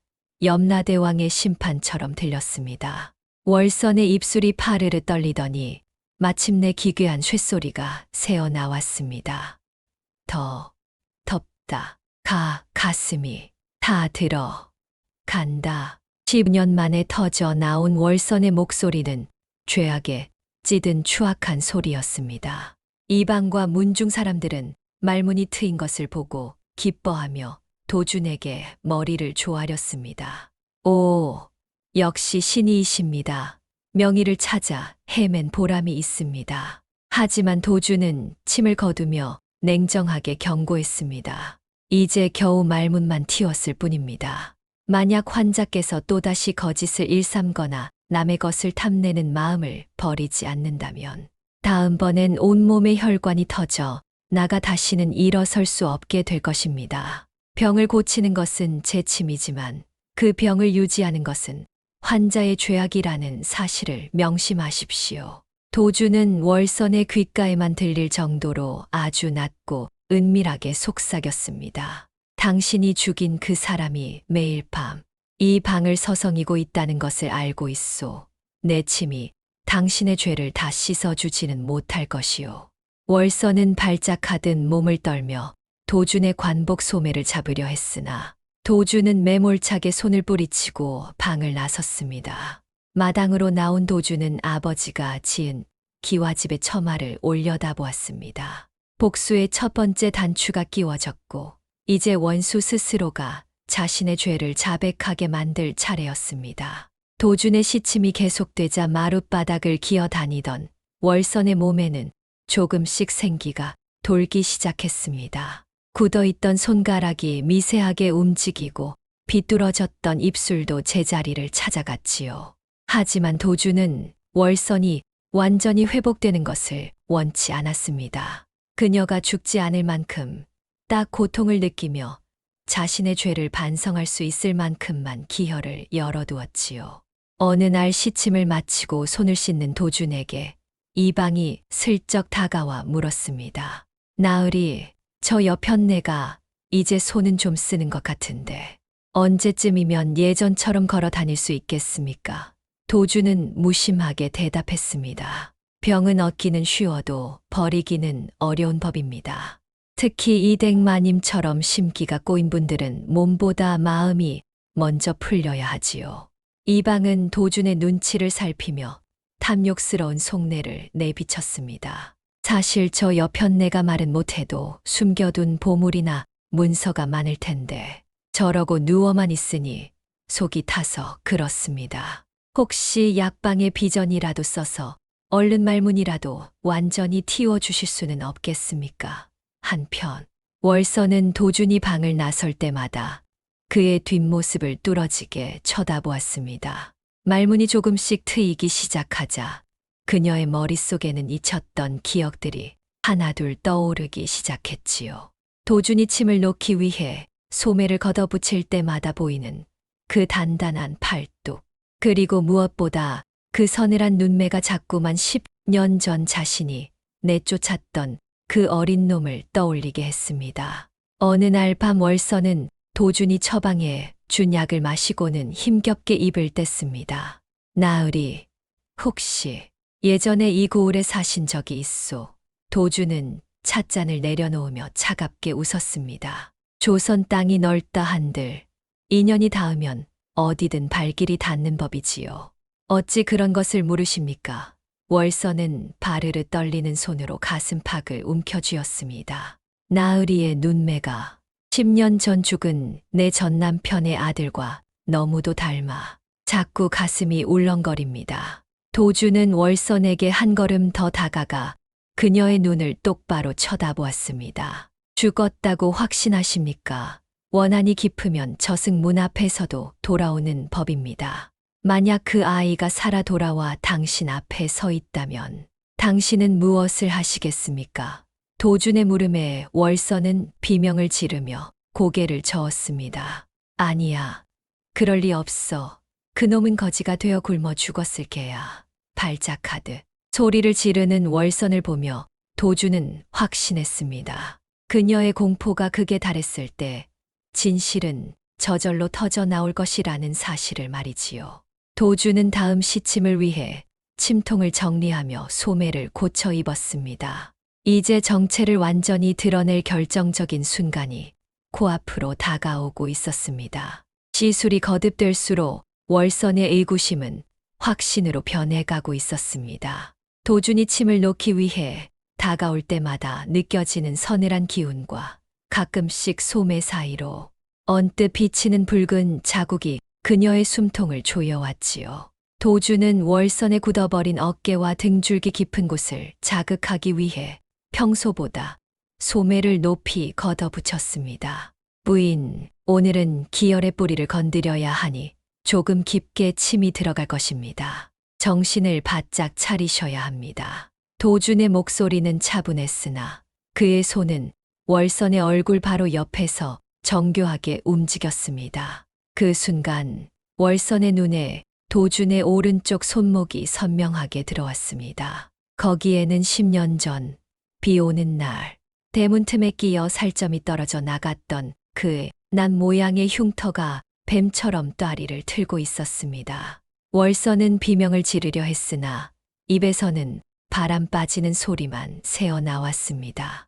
염라대왕의 심판처럼 들렸습니다. 월선의 입술이 파르르 떨리더니 마침내 기괴한 쇳소리가 새어 나왔습니다. 덥다. 가슴이 다 들어 간다. 10년 만에 터져 나온 월선의 목소리는 죄악에 찌든 추악한 소리였습니다. 이방과 문중 사람들은 말문이 트인 것을 보고 기뻐하며 도준에게 머리를 조아렸습니다. 오, 역시 신이이십니다. 명의를 찾아 헤맨 보람이 있습니다. 하지만 도준은 침을 거두며 냉정하게 경고했습니다. 이제 겨우 말문만 틔웠을 뿐입니다. 만약 환자께서 또다시 거짓을 일삼거나 남의 것을 탐내는 마음을 버리지 않는다면 다음번엔 온몸의 혈관이 터져 나가 다시는 일어설 수 없게 될 것입니다. 병을 고치는 것은 제 침이지만 그 병을 유지하는 것은 환자의 죄악이라는 사실을 명심하십시오. 도주는 월선의 귓가에만 들릴 정도로 아주 낮고 은밀하게 속삭였습니다. 당신이 죽인 그 사람이 매일 밤 이 방을 서성이고 있다는 것을 알고 있소. 내 침이 당신의 죄를 다 씻어주지는 못할 것이오. 월선은 발작하듯 몸을 떨며 도준의 관복 소매를 잡으려 했으나 도준은 매몰차게 손을 뿌리치고 방을 나섰습니다. 마당으로 나온 도준은 아버지가 지은 기와집의 처마를 올려다보았습니다. 복수의 첫 번째 단추가 끼워졌고 이제 원수 스스로가 자신의 죄를 자백하게 만들 차례였습니다. 도준의 시침이 계속되자 마룻바닥을 기어다니던 월선의 몸에는 조금씩 생기가 돌기 시작했습니다. 굳어있던 손가락이 미세하게 움직이고 비뚤어졌던 입술도 제자리를 찾아갔지요. 하지만 도준은 월선이 완전히 회복되는 것을 원치 않았습니다. 그녀가 죽지 않을 만큼 딱 고통을 느끼며 자신의 죄를 반성할 수 있을 만큼만 기혈을 열어두었지요. 어느 날 시침을 마치고 손을 씻는 도준에게 이방이 슬쩍 다가와 물었습니다. 나으리, 저 여편네가 이제 손은 좀 쓰는 것 같은데 언제쯤이면 예전처럼 걸어 다닐 수 있겠습니까? 도준은 무심하게 대답했습니다. 병은 얻기는 쉬워도 버리기는 어려운 법입니다. 특히 이댁마님처럼 심기가 꼬인 분들은 몸보다 마음이 먼저 풀려야 하지요. 이방은 도준의 눈치를 살피며 탐욕스러운 속내를 내비쳤습니다. 사실 저 여편네가 말은 못해도 숨겨둔 보물이나 문서가 많을 텐데 저러고 누워만 있으니 속이 타서 그렇습니다. 혹시 약방의 비전이라도 써서 얼른 말문이라도 완전히 틔워주실 수는 없겠습니까? 한편 월선은 도준이 방을 나설 때마다 그의 뒷모습을 뚫어지게 쳐다보았습니다. 말문이 조금씩 트이기 시작하자 그녀의 머릿속에는 잊혔던 기억들이 하나둘 떠오르기 시작했지요. 도준이 침을 놓기 위해 소매를 걷어붙일 때마다 보이는 그 단단한 팔뚝, 그리고 무엇보다 그 서늘한 눈매가 자꾸만 10년 전 자신이 내쫓았던 그 어린 놈을 떠올리게 했습니다. 어느 날 밤 월서는 도준이 처방해 준 약을 마시고는 힘겹게 입을 뗐습니다. 나으리, 혹시 예전에 이 고을에 사신 적이 있소? 도준은 찻잔을 내려놓으며 차갑게 웃었습니다. 조선 땅이 넓다 한들 인연이 닿으면 어디든 발길이 닿는 법이지요. 어찌 그런 것을 모르십니까? 월서는 바르르 떨리는 손으로 가슴팍을 움켜쥐었습니다. 나으리의 눈매가 10년 전 죽은 내 전남편의 아들과 너무도 닮아 자꾸 가슴이 울렁거립니다. 도주는 월선에게 한 걸음 더 다가가 그녀의 눈을 똑바로 쳐다보았습니다. 죽었다고 확신하십니까? 원한이 깊으면 저승 문 앞에서도 돌아오는 법입니다. 만약 그 아이가 살아 돌아와 당신 앞에 서 있다면 당신은 무엇을 하시겠습니까? 도준의 물음에 월서는 비명을 지르며 고개를 저었습니다. 아니야. 그럴 리 없어. 그놈은 거지가 되어 굶어 죽었을 게야. 발작하듯 소리를 지르는 월선을 보며 도준은 확신했습니다. 그녀의 공포가 극에 달했을 때 진실은 저절로 터져 나올 것이라는 사실을 말이지요. 도준은 다음 시침을 위해 침통을 정리하며 소매를 고쳐 입었습니다. 이제 정체를 완전히 드러낼 결정적인 순간이 코앞으로 다가오고 있었습니다. 시술이 거듭될수록 월선의 의구심은 확신으로 변해가고 있었습니다. 도준이 침을 놓기 위해 다가올 때마다 느껴지는 서늘한 기운과 가끔씩 소매 사이로 언뜻 비치는 붉은 자국이 그녀의 숨통을 조여왔지요. 도준은 월선의 굳어버린 어깨와 등줄기 깊은 곳을 자극하기 위해 평소보다 소매를 높이 걷어붙였습니다. 부인, 오늘은 기혈의 뿌리를 건드려야 하니 조금 깊게 침이 들어갈 것입니다. 정신을 바짝 차리셔야 합니다. 도준의 목소리는 차분했으나 그의 손은 월선의 얼굴 바로 옆에서 정교하게 움직였습니다. 그 순간 월선의 눈에 도준의 오른쪽 손목이 선명하게 들어왔습니다. 거기에는 10년 전 비 오는 날 대문 틈에 끼어 살점이 떨어져 나갔던 그의 난 모양의 흉터가 뱀처럼 따리를 틀고 있었습니다. 월선은 비명을 지르려 했으나 입에서는 바람 빠지는 소리만 새어 나왔습니다.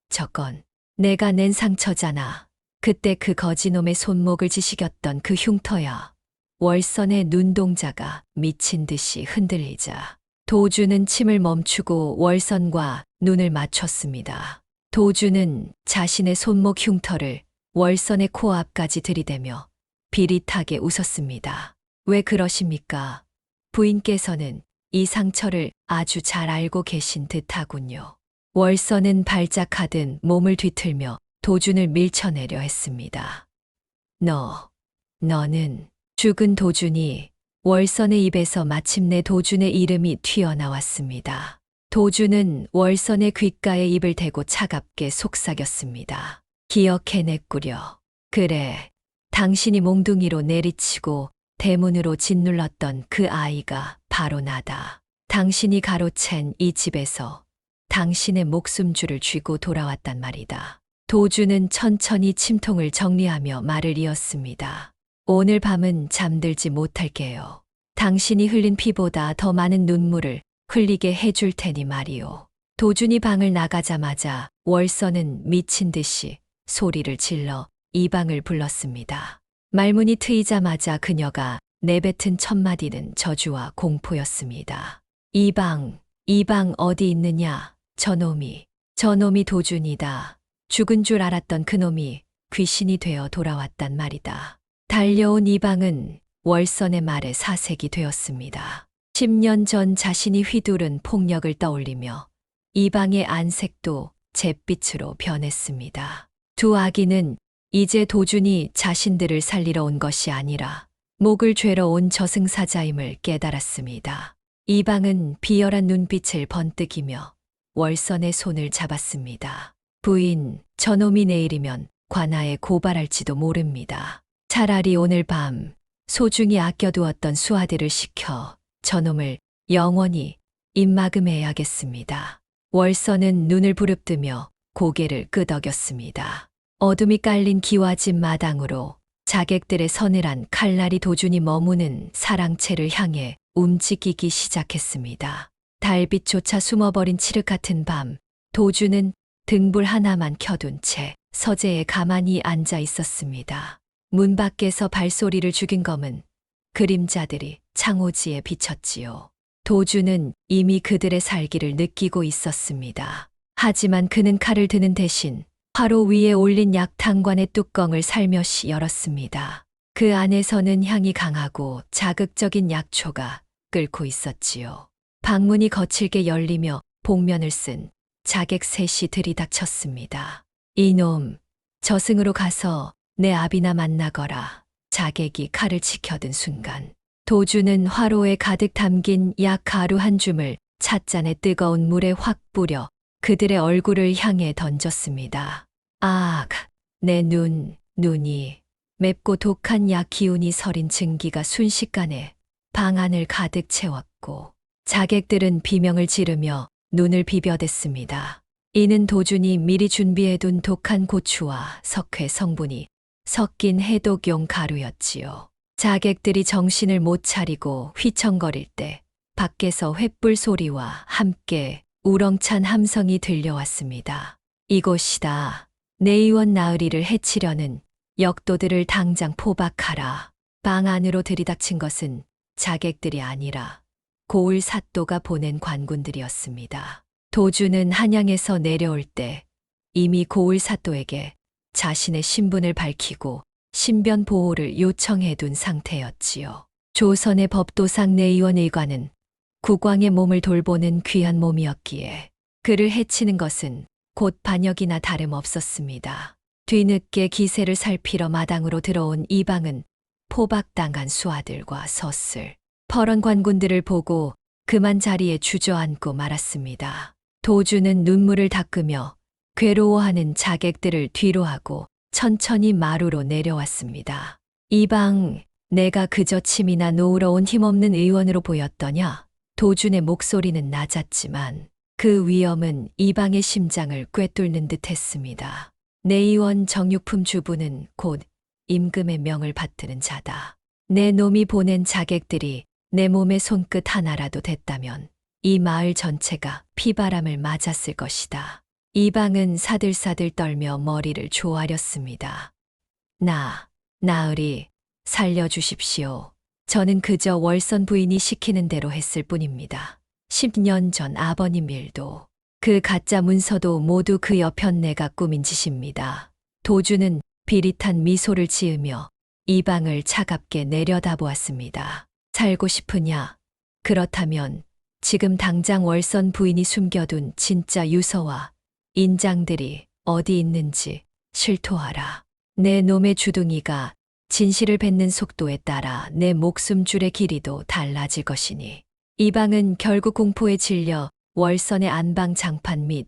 저건 내가 낸 상처잖아. 그때 그 거지놈의 손목을 지시겼던 그 흉터야. 월선의 눈동자가 미친 듯이 흔들리자 도주는 침을 멈추고 월선과 눈을 맞췄습니다. 도주는 자신의 손목 흉터를 월선의 코앞까지 들이대며 비릿하게 웃었습니다. 왜 그러십니까? 부인께서는 이 상처를 아주 잘 알고 계신 듯하군요. 월선은 발작하듯 몸을 뒤틀며 도준을 밀쳐내려 했습니다. 너는 죽은 도준이 월선의 입에서 마침내 도준의 이름이 튀어나왔습니다. 도준은 월선의 귓가에 입을 대고 차갑게 속삭였습니다. 기억해냈구려. 그래, 당신이 몽둥이로 내리치고 대문으로 짓눌렀던 그 아이가 바로 나다. 당신이 가로챈 이 집에서 당신의 목숨줄을 쥐고 돌아왔단 말이다. 도준은 천천히 침통을 정리하며 말을 이었습니다. 오늘 밤은 잠들지 못할게요. 당신이 흘린 피보다 더 많은 눈물을 흘리게 해줄 테니 말이오. 도준이 방을 나가자마자 월선은 미친 듯이 소리를 질러 이 방을 불렀습니다. 말문이 트이자마자 그녀가 내뱉은 첫마디는 저주와 공포였습니다. 이 방 어디 있느냐? 저놈이 도준이다. 죽은 줄 알았던 그놈이 귀신이 되어 돌아왔단 말이다. 달려온 이 방은 월선의 말에 사색이 되었습니다. 10년 전 자신이 휘두른 폭력을 떠올리며 이 방의 안색도 잿빛으로 변했습니다. 두 아기는 이제 도준이 자신들을 살리러 온 것이 아니라 목을 죄러 온 저승사자임을 깨달았습니다. 이방은 비열한 눈빛을 번뜩이며 월선의 손을 잡았습니다. 부인, 저놈이 내일이면 관아에 고발할지도 모릅니다. 차라리 오늘 밤 소중히 아껴두었던 수하들을 시켜 저놈을 영원히 입막음해야겠습니다. 월선은 눈을 부릅뜨며 고개를 끄덕였습니다. 어둠이 깔린 기와집 마당으로 자객들의 서늘한 칼날이 도준이 머무는 사랑채를 향해 움직이기 시작했습니다. 달빛조차 숨어버린 칠흑 같은 밤, 도준은 등불 하나만 켜둔 채 서재에 가만히 앉아 있었습니다. 문 밖에서 발소리를 죽인 검은 그림자들이 창호지에 비쳤지요. 도준은 이미 그들의 살기를 느끼고 있었습니다. 하지만 그는 칼을 드는 대신 화로 위에 올린 약탕관의 뚜껑을 살며시 열었습니다. 그 안에서는 향이 강하고 자극적인 약초가 끓고 있었지요. 방문이 거칠게 열리며 복면을 쓴 자객 셋이 들이닥쳤습니다. 이놈, 저승으로 가서 내 아비나 만나거라. 자객이 칼을 치켜든 순간 도주는 화로에 가득 담긴 약 가루 한 줌을 찻잔에 뜨거운 물에 확 뿌려 그들의 얼굴을 향해 던졌습니다. 아, 내 눈이 맵고 독한 약 기운이 서린 증기가 순식간에 방 안을 가득 채웠고 자객들은 비명을 지르며 눈을 비벼댔습니다. 이는 도준이 미리 준비해둔 독한 고추와 석회 성분이 섞인 해독용 가루였지요. 자객들이 정신을 못 차리고 휘청거릴 때 밖에서 횃불 소리와 함께 우렁찬 함성이 들려왔습니다. 이곳이다. 내의원 나으리를 해치려는 역도들을 당장 포박하라. 방 안으로 들이닥친 것은 자객들이 아니라 고을 사또가 보낸 관군들이었습니다. 도주는 한양에서 내려올 때 이미 고을 사또에게 자신의 신분을 밝히고 신변 보호를 요청해둔 상태였지요. 조선의 법도상 내의원 의관은 국왕의 몸을 돌보는 귀한 몸이었기에 그를 해치는 것은 곧 반역이나 다름없었습니다. 뒤늦게 기세를 살피러 마당으로 들어온 이방은 포박당한 수하들과 섰을 퍼런 관군들을 보고 그만 자리에 주저앉고 말았습니다. 도주는 눈물을 닦으며 괴로워하는 자객들을 뒤로하고 천천히 마루로 내려왔습니다. 이방, 내가 그저 침이나 놓으러 온 힘없는 의원으로 보였더냐? 도준의 목소리는 낮았지만 그 위엄은 이방의 심장을 꿰뚫는 듯했습니다. 내의원 정육품 주부는 곧 임금의 명을 받드는 자다. 내 놈이 보낸 자객들이 내 몸의 손끝 하나라도 됐다면 이 마을 전체가 피바람을 맞았을 것이다. 이방은 사들사들 떨며 머리를 조아렸습니다. 나으리, 살려주십시오. 저는 그저 월선 부인이 시키는 대로 했을 뿐입니다. 10년 전 아버님 일도 그 가짜 문서도 모두 그 여편네가 꾸민 짓입니다. 도주는 비릿한 미소를 지으며 이방을 차갑게 내려다보았습니다. 살고 싶으냐? 그렇다면 지금 당장 월선 부인이 숨겨둔 진짜 유서와 인장들이 어디 있는지 실토하라. 내 놈의 주둥이가 진실을 뱉는 속도에 따라 내 목숨줄의 길이도 달라질 것이니 이방은 결국 공포에 질려 월선의 안방 장판 및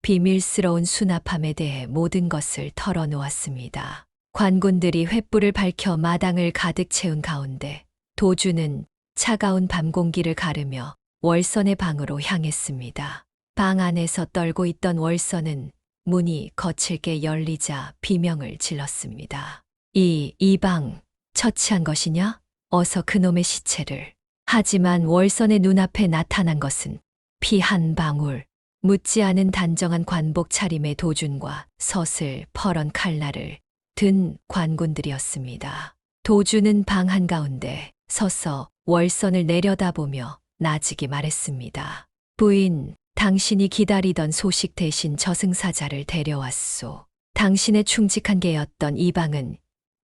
비밀스러운 수납함에 대해 모든 것을 털어놓았습니다. 관군들이 횃불을 밝혀 마당을 가득 채운 가운데 도주는 차가운 밤 공기를 가르며 월선의 방으로 향했습니다. 방 안에서 떨고 있던 월선은 문이 거칠게 열리자 비명을 질렀습니다. 이방, 처치한 것이냐? 어서 그놈의 시체를. 하지만 월선의 눈앞에 나타난 것은 피 한 방울, 묻지 않은 단정한 관복 차림의 도준과 서슬 퍼런 칼날을 든 관군들이었습니다. 도준은 방 한가운데 서서 월선을 내려다보며 나직이 말했습니다. 부인, 당신이 기다리던 소식 대신 저승사자를 데려왔소. 당신의 충직한 개였던 이방은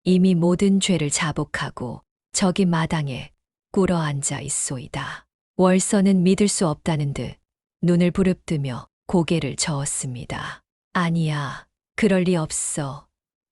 이미 모든 죄를 자복하고 저기 마당에 꿇어 앉아 있소이다. 월선은 믿을 수 없다는 듯 눈을 부릅뜨며 고개를 저었습니다. 아니야, 그럴 리 없어.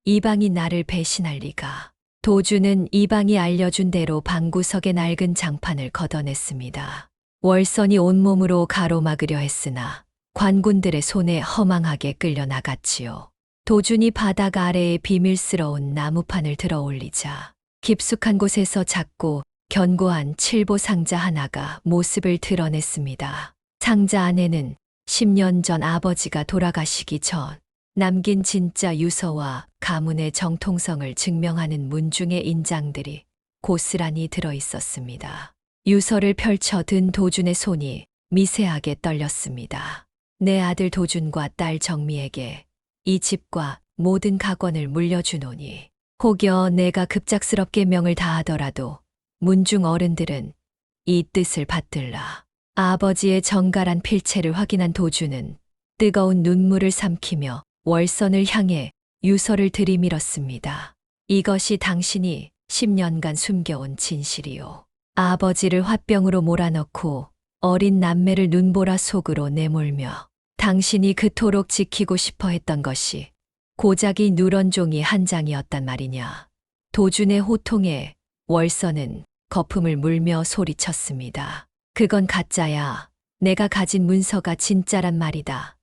이방이 나를 배신할 리가. 도주는 이방이 알려준 대로 방구석의 낡은 장판을 걷어냈습니다. 월선이 온몸으로 가로막으려 했으나 관군들의 손에 허망하게 끌려나갔지요. 도준이 바닥 아래에 비밀스러운 나무판을 들어 올리자 깊숙한 곳에서 작고 견고한 칠보 상자 하나가 모습을 드러냈습니다. 상자 안에는 10년 전 아버지가 돌아가시기 전 남긴 진짜 유서와 가문의 정통성을 증명하는 문중의 인장들이 고스란히 들어 있었습니다. 유서를 펼쳐 든 도준의 손이 미세하게 떨렸습니다. 내 아들 도준과 딸 정미에게 이 집과 모든 가권을 물려주노니 혹여 내가 급작스럽게 명을 다하더라도 문중 어른들은 이 뜻을 받들라. 아버지의 정갈한 필체를 확인한 도준은 뜨거운 눈물을 삼키며 월선을 향해 유서를 들이밀었습니다. 이것이 당신이 10년간 숨겨온 진실이요. 아버지를 화병으로 몰아넣고 어린 남매를 눈보라 속으로 내몰며 당신이 그토록 지키고 싶어 했던 것이 고작이 누런 종이 한 장이었단 말이냐. 도준의 호통에 월선은 거품을 물며 소리쳤습니다. 그건 가짜야. 내가 가진 문서가 진짜란 말이다.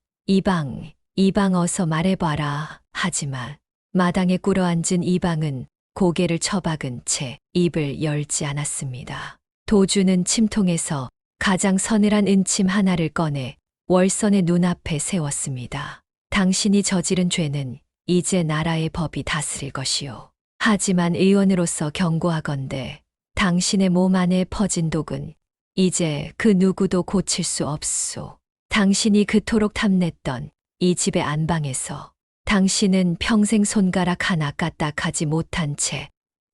이방 어서 말해봐라. 하지만 마당에 꿇어앉은 이방은 고개를 처박은 채 입을 열지 않았습니다. 도준은 침통에서 가장 서늘한 은침 하나를 꺼내 월선의 눈앞에 세웠습니다. 당신이 저지른 죄는 이제 나라의 법이 다스릴 것이요. 하지만 의원으로서 경고하건대 당신의 몸 안에 퍼진 독은 이제 그 누구도 고칠 수 없소. 당신이 그토록 탐냈던 이 집의 안방에서 당신은 평생 손가락 하나 까딱하지 못한 채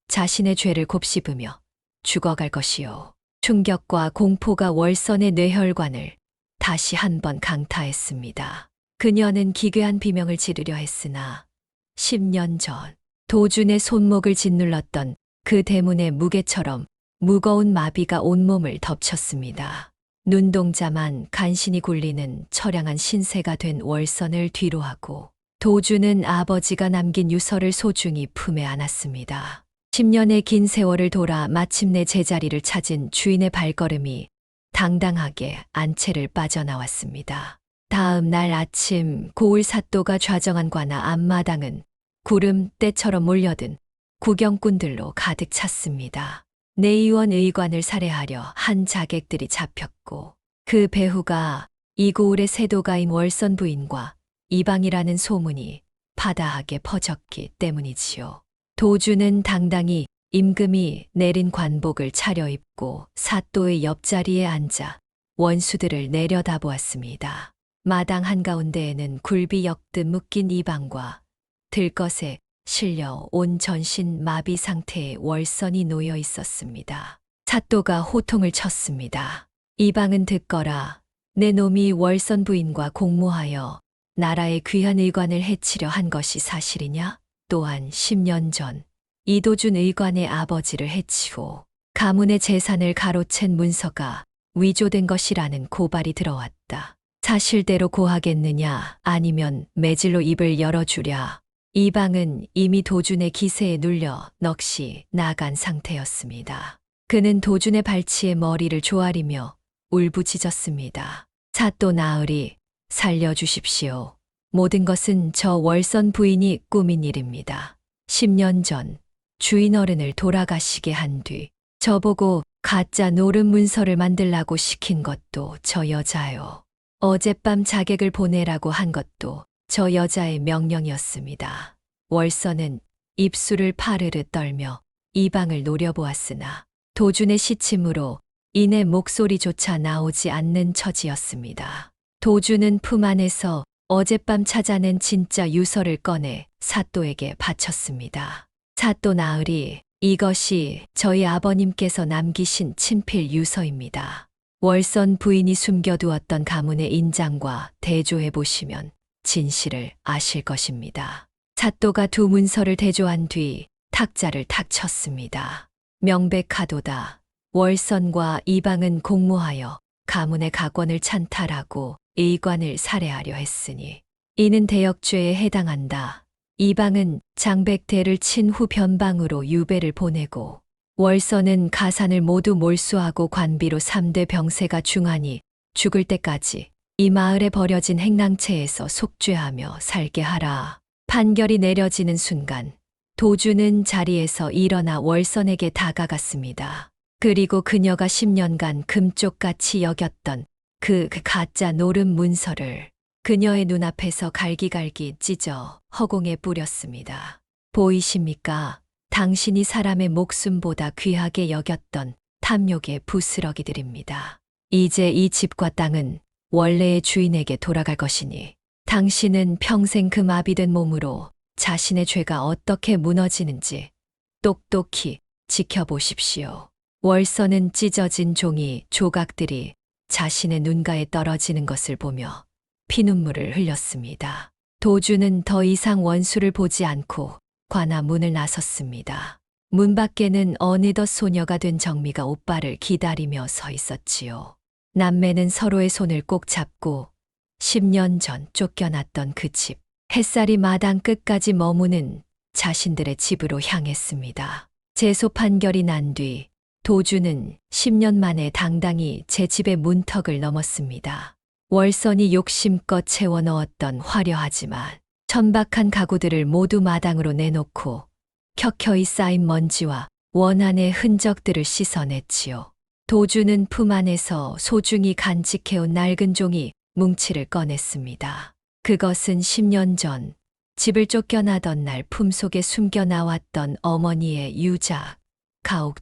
자신의 죄를 곱씹으며 죽어갈 것이요. 충격과 공포가 월선의 뇌혈관을 다시 한번 강타했습니다. 그녀는 기괴한 비명을 지르려 했으나 10년 전 도준의 손목을 짓눌렀던 그 대문의 무게처럼 무거운 마비가 온몸을 덮쳤습니다. 눈동자만 간신히 굴리는 처량한 신세가 된 월선을 뒤로하고 도준은 아버지가 남긴 유서를 소중히 품에 안았습니다. 10년의 긴 세월을 돌아 마침내 제자리를 찾은 주인의 발걸음이 당당하게 안채를 빠져나왔습니다. 다음 날 아침 고을 사또가 좌정한 관아 앞마당은 구름대처럼 몰려든 구경꾼들로 가득 찼습니다. 내의원 의관을 살해하려 한 자객들이 잡혔고 그 배후가 이고을의 세도가인 월선 부인과 이방이라는 소문이 바다하게 퍼졌기 때문이지요. 도주는 당당히 임금이 내린 관복을 차려입고 사또의 옆자리에 앉아 원수들을 내려다보았습니다. 마당 한가운데에는 굴비 엮듯 묶인 이방과 들것에 실려 온 전신 마비 상태의 월선이 놓여 있었습니다. 사또가 호통을 쳤습니다. 이방은 듣거라. 내 놈이 월선 부인과 공모하여 나라의 귀한 의관을 해치려 한 것이 사실이냐? 또한 10년 전 이도준 의관의 아버지를 해치고 가문의 재산을 가로챈 문서가 위조된 것이라는 고발이 들어왔다. 사실대로 고하겠느냐 아니면 매질로 입을 열어주랴. 이방은 이미 도준의 기세에 눌려 넋이 나간 상태였습니다. 그는 도준의 발치에 머리를 조아리며 울부짖었습니다. 사또 나으리 살려주십시오. 모든 것은 저 월선 부인이 꾸민 일입니다. 10년 전 주인 어른을 돌아가시게 한 뒤 저보고 가짜 노름 문서를 만들라고 시킨 것도 저 여자요. 어젯밤 자객을 보내라고 한 것도 저 여자의 명령이었습니다. 월선은 입술을 파르르 떨며 이방을 노려보았으나 도준의 시침으로 이내 목소리조차 나오지 않는 처지였습니다. 도준은 품 안에서 어젯밤 찾아낸 진짜 유서를 꺼내 사또에게 바쳤습니다. 사또 나으리, 이것이 저희 아버님께서 남기신 친필 유서입니다. 월선 부인이 숨겨두었던 가문의 인장과 대조해 보시면 진실을 아실 것입니다. 사또가 두 문서를 대조한 뒤 탁자를 탁 쳤습니다. 명백하도다. 월선과 이방은 공모하여 가문의 가권을 찬탈하고 의관을 살해하려 했으니 이는 대역죄에 해당한다. 이방은 장백대를 친 후 변방으로 유배를 보내고 월서는 가산을 모두 몰수하고 관비로 3대 병세가 중하니 죽을 때까지 이 마을에 버려진 행랑채에서 속죄하며 살게 하라. 판결이 내려지는 순간 도주는 자리에서 일어나 월선에게 다가갔습니다. 그리고 그녀가 10년간 금쪽같이 여겼던 그 가짜 노름 문서를 그녀의 눈앞에서 갈기갈기 찢어 허공에 뿌렸습니다. 보이십니까? 당신이 사람의 목숨보다 귀하게 여겼던 탐욕의 부스러기들입니다. 이제 이 집과 땅은 원래의 주인에게 돌아갈 것이니 당신은 평생 그 마비된 몸으로 자신의 죄가 어떻게 무너지는지 똑똑히 지켜보십시오. 월서는 찢어진 종이 조각들이 자신의 눈가에 떨어지는 것을 보며 피눈물을 흘렸습니다. 도주는 더 이상 원수를 보지 않고 관아 문을 나섰습니다. 문 밖에는 어느덧 소녀가 된 정미가 오빠를 기다리며 서 있었지요. 남매는 서로의 손을 꼭 잡고 10년 전 쫓겨났던 그 집, 햇살이 마당 끝까지 머무는 자신들의 집으로 향했습니다. 재소 판결이 난 뒤 도주는 10년 만에 당당히 제 집의 문턱을 넘었습니다. 월선이 욕심껏 채워 넣었던 화려하지만 천박한 가구들을 모두 마당으로 내놓고 켜켜이 쌓인 먼지와 원한의 흔적들을 씻어냈지요. 도주는 품 안에서 소중히 간직해온 낡은 종이 뭉치를 꺼냈습니다. 그것은 10년 전 집을 쫓겨나던 날 품속에 숨겨 나왔던 어머니의 유작,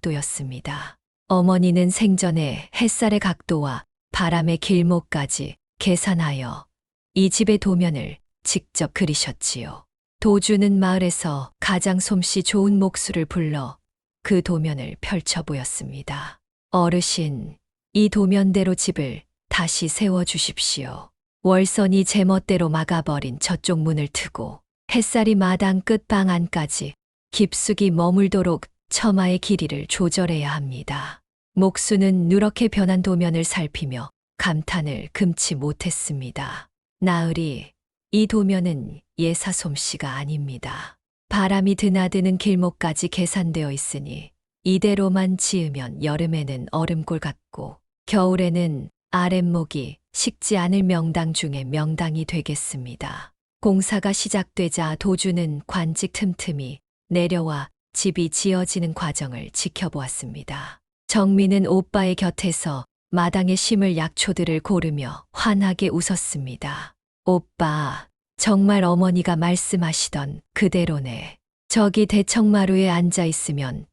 가옥도였습니다. 어머니는 생전에 햇살의 각도와 바람의 길목까지 계산하여 이 집의 도면을 직접 그리셨지요. 도주는 마을에서 가장 솜씨 좋은 목수를 불러 그 도면을 펼쳐 보였습니다. 어르신, 이 도면대로 집을 다시 세워주십시오. 월선이 제멋대로 막아버린 저쪽 문을 트고 햇살이 마당 끝방 안까지 깊숙이 머물도록 처마의 길이를 조절해야 합니다. 목수는 누렇게 변한 도면을 살피며 감탄을 금치 못했습니다. 나으리, 이 도면은 예사 솜씨가 아닙니다. 바람이 드나드는 길목까지 계산되어 있으니 이대로만 지으면 여름에는 얼음골 같고 겨울에는 아랫목이 식지 않을 명당 중에 명당이 되겠습니다. 공사가 시작되자 도주는 관직 틈틈이 내려와 집이 지어지는 과정을 지켜보았습니다. 정민은 오빠의 곁에서 마당에 심을 약초들을 고르며 환하게 웃었습니다. 오빠, 정말 어머니가 말씀하시던 그대로네. 저기 대청마루에 앉아 있으면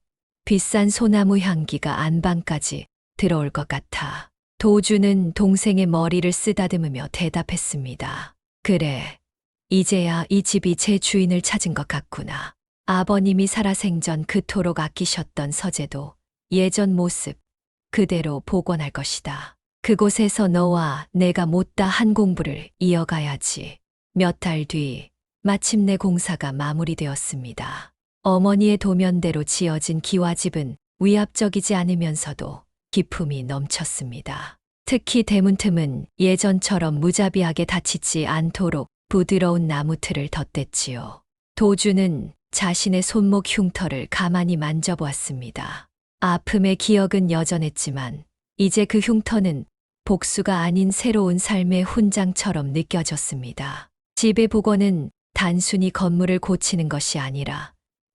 비싼 소나무 향기가 안방까지 들어올 것 같아. 도주는 동생의 머리를 쓰다듬으며 대답했습니다. 그래, 이제야 이 집이 제 주인을 찾은 것 같구나. 아버님이 살아생전 그토록 아끼셨던 서재도 예전 모습 그대로 복원할 것이다. 그곳에서 너와 내가 못다 한 공부를 이어가야지. 몇 달 뒤 마침내 공사가 마무리되었습니다. 어머니의 도면대로 지어진 기와집은 위압적이지 않으면서도 기품이 넘쳤습니다. 특히 대문 틈은 예전처럼 무자비하게 닫히지 않도록 부드러운 나무 틀을 덧댔지요. 도주는 자신의 손목 흉터를 가만히 만져보았습니다. 아픔의 기억은 여전했지만 이제 그 흉터는 복수가 아닌 새로운 삶의 훈장처럼 느껴졌습니다. 집의 복원은 단순히 건물을 고치는 것이 아니라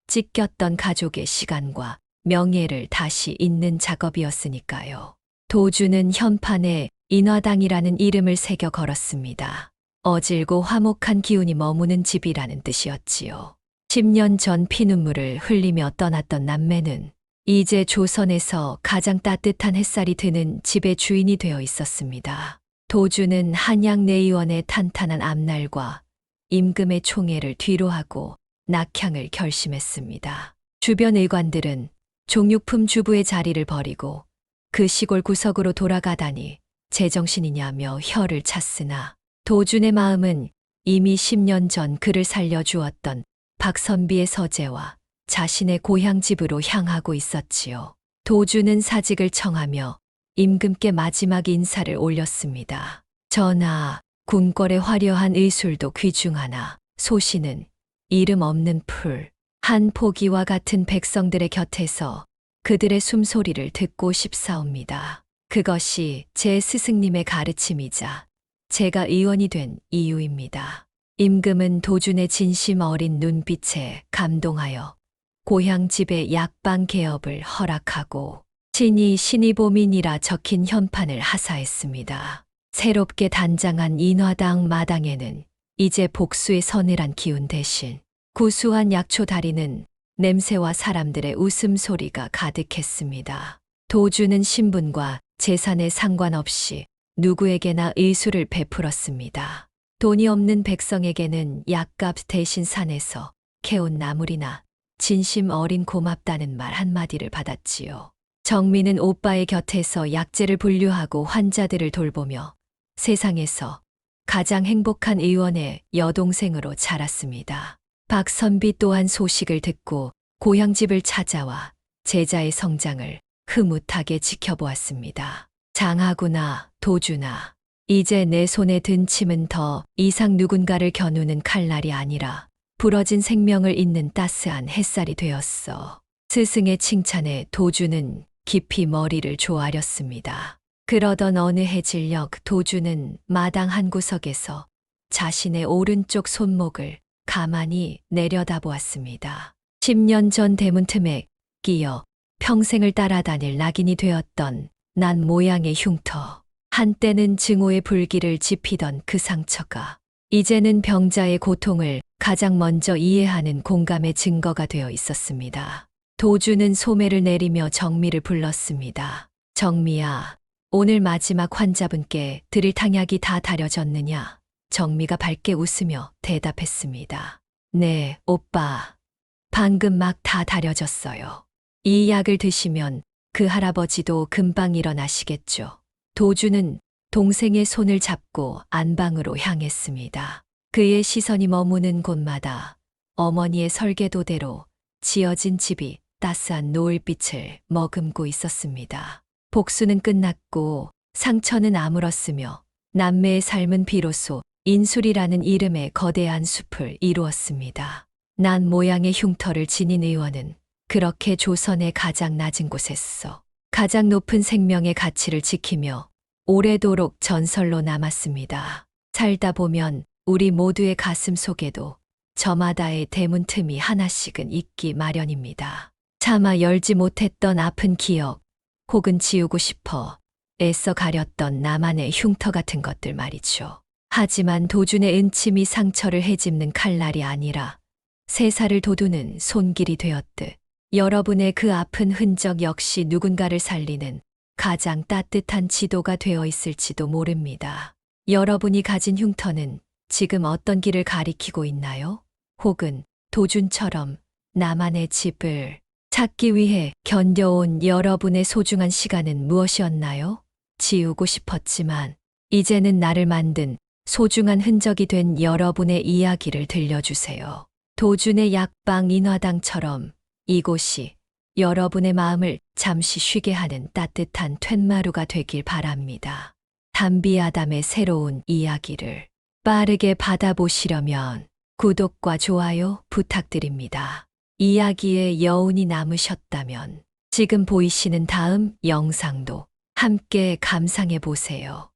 찢겼던 가족의 시간과 명예를 다시 잇는 작업이었으니까요. 도주는 현판에 인화당이라는 이름을 새겨 걸었습니다. 어질고 화목한 기운이 머무는 집이라는 뜻이었지요. 10년 전 피눈물을 흘리며 떠났던 남매는 이제 조선에서 가장 따뜻한 햇살이 드는 집의 주인이 되어 있었습니다. 도주는 한양 내의원의 탄탄한 앞날과 임금의 총애를 뒤로하고 낙향을 결심했습니다. 주변 의관들은 종육품 주부의 자리를 버리고 그 시골 구석으로 돌아가다니 제정신이냐며 혀를 찼으나 도준의 마음은 이미 10년 전 그를 살려주었던 박선비의 서재와 자신의 고향 집으로 향하고 있었지요. 도주는 사직을 청하며 임금께 마지막 인사를 올렸습니다. 전하, 궁궐의 화려한 의술도 귀중하나 소신은 이름 없는 풀, 한 포기와 같은 백성들의 곁에서 그들의 숨소리를 듣고 싶사옵니다. 그것이 제 스승님의 가르침이자 제가 의원이 된 이유입니다. 임금은 도준의 진심 어린 눈빛에 감동하여 고향 집의 약방 개업을 허락하고 친히 신의보민이라 적힌 현판을 하사했습니다. 새롭게 단장한 인화당 마당에는 이제 복수의 서늘한 기운 대신 구수한 약초 다리는 냄새와 사람들의 웃음소리가 가득했습니다. 도주는 신분과 재산에 상관없이 누구에게나 의술을 베풀었습니다. 돈이 없는 백성에게는 약값 대신 산에서 캐온 나물이나 진심 어린 고맙다는 말 한마디를 받았지요. 정민은 오빠의 곁에서 약재를 분류하고 환자들을 돌보며 세상에서 가장 행복한 의원의 여동생으로 자랐습니다. 박선비 또한 소식을 듣고 고향집을 찾아와 제자의 성장을 흐뭇하게 지켜보았습니다. 장하구나, 도주나. 이제 내 손에 든 침은 더 이상 누군가를 겨누는 칼날이 아니라 부러진 생명을 잇는 따스한 햇살이 되었어. 스승의 칭찬에 도주는 깊이 머리를 조아렸습니다. 그러던 어느 해질녘 도주는 마당 한 구석에서 자신의 오른쪽 손목을 가만히 내려다보았습니다. 10년 전 대문 틈에 끼어 평생을 따라다닐 낙인이 되었던 난 모양의 흉터. 한때는 증오의 불길을 지피던 그 상처가 이제는 병자의 고통을 가장 먼저 이해하는 공감의 증거가 되어 있었습니다. 도주는 소매를 내리며 정미를 불렀습니다. 정미야, 오늘 마지막 환자분께 드릴 탕약이 다 다려졌느냐? 정미가 밝게 웃으며 대답했습니다. 네, 오빠. 방금 막 다 다려졌어요. 이 약을 드시면 그 할아버지도 금방 일어나시겠죠. 도주는 동생의 손을 잡고 안방으로 향했습니다. 그의 시선이 머무는 곳마다 어머니의 설계도대로 지어진 집이 따스한 노을빛을 머금고 있었습니다. 복수는 끝났고 상처는 아물었으며 남매의 삶은 비로소 인술이라는 이름의 거대한 숲을 이루었습니다. 난 모양의 흉터를 지닌 의원은 그렇게 조선의 가장 낮은 곳에서 가장 높은 생명의 가치를 지키며 오래도록 전설로 남았습니다. 살다 보면 우리 모두의 가슴 속에도 저마다의 대문 틈이 하나씩은 있기 마련입니다. 차마 열지 못했던 아픈 기억, 혹은 지우고 싶어 애써 가렸던 나만의 흉터 같은 것들 말이죠. 하지만 도준의 은침이 상처를 헤집는 칼날이 아니라 세살을 돋우는 손길이 되었듯 여러분의 그 아픈 흔적 역시 누군가를 살리는 가장 따뜻한 지도가 되어 있을지도 모릅니다. 여러분이 가진 흉터는 지금 어떤 길을 가리키고 있나요? 혹은 도준처럼 나만의 집을 찾기 위해 견뎌온 여러분의 소중한 시간은 무엇이었나요? 지우고 싶었지만 이제는 나를 만든 소중한 흔적이 된 여러분의 이야기를 들려주세요. 도준의 약방 인화당처럼 이곳이 여러분의 마음을 잠시 쉬게 하는 따뜻한 툇마루가 되길 바랍니다. 담비아담의 새로운 이야기를 빠르게 받아보시려면 구독과 좋아요 부탁드립니다. 이야기에 여운이 남으셨다면 지금 보이시는 다음 영상도 함께 감상해 보세요.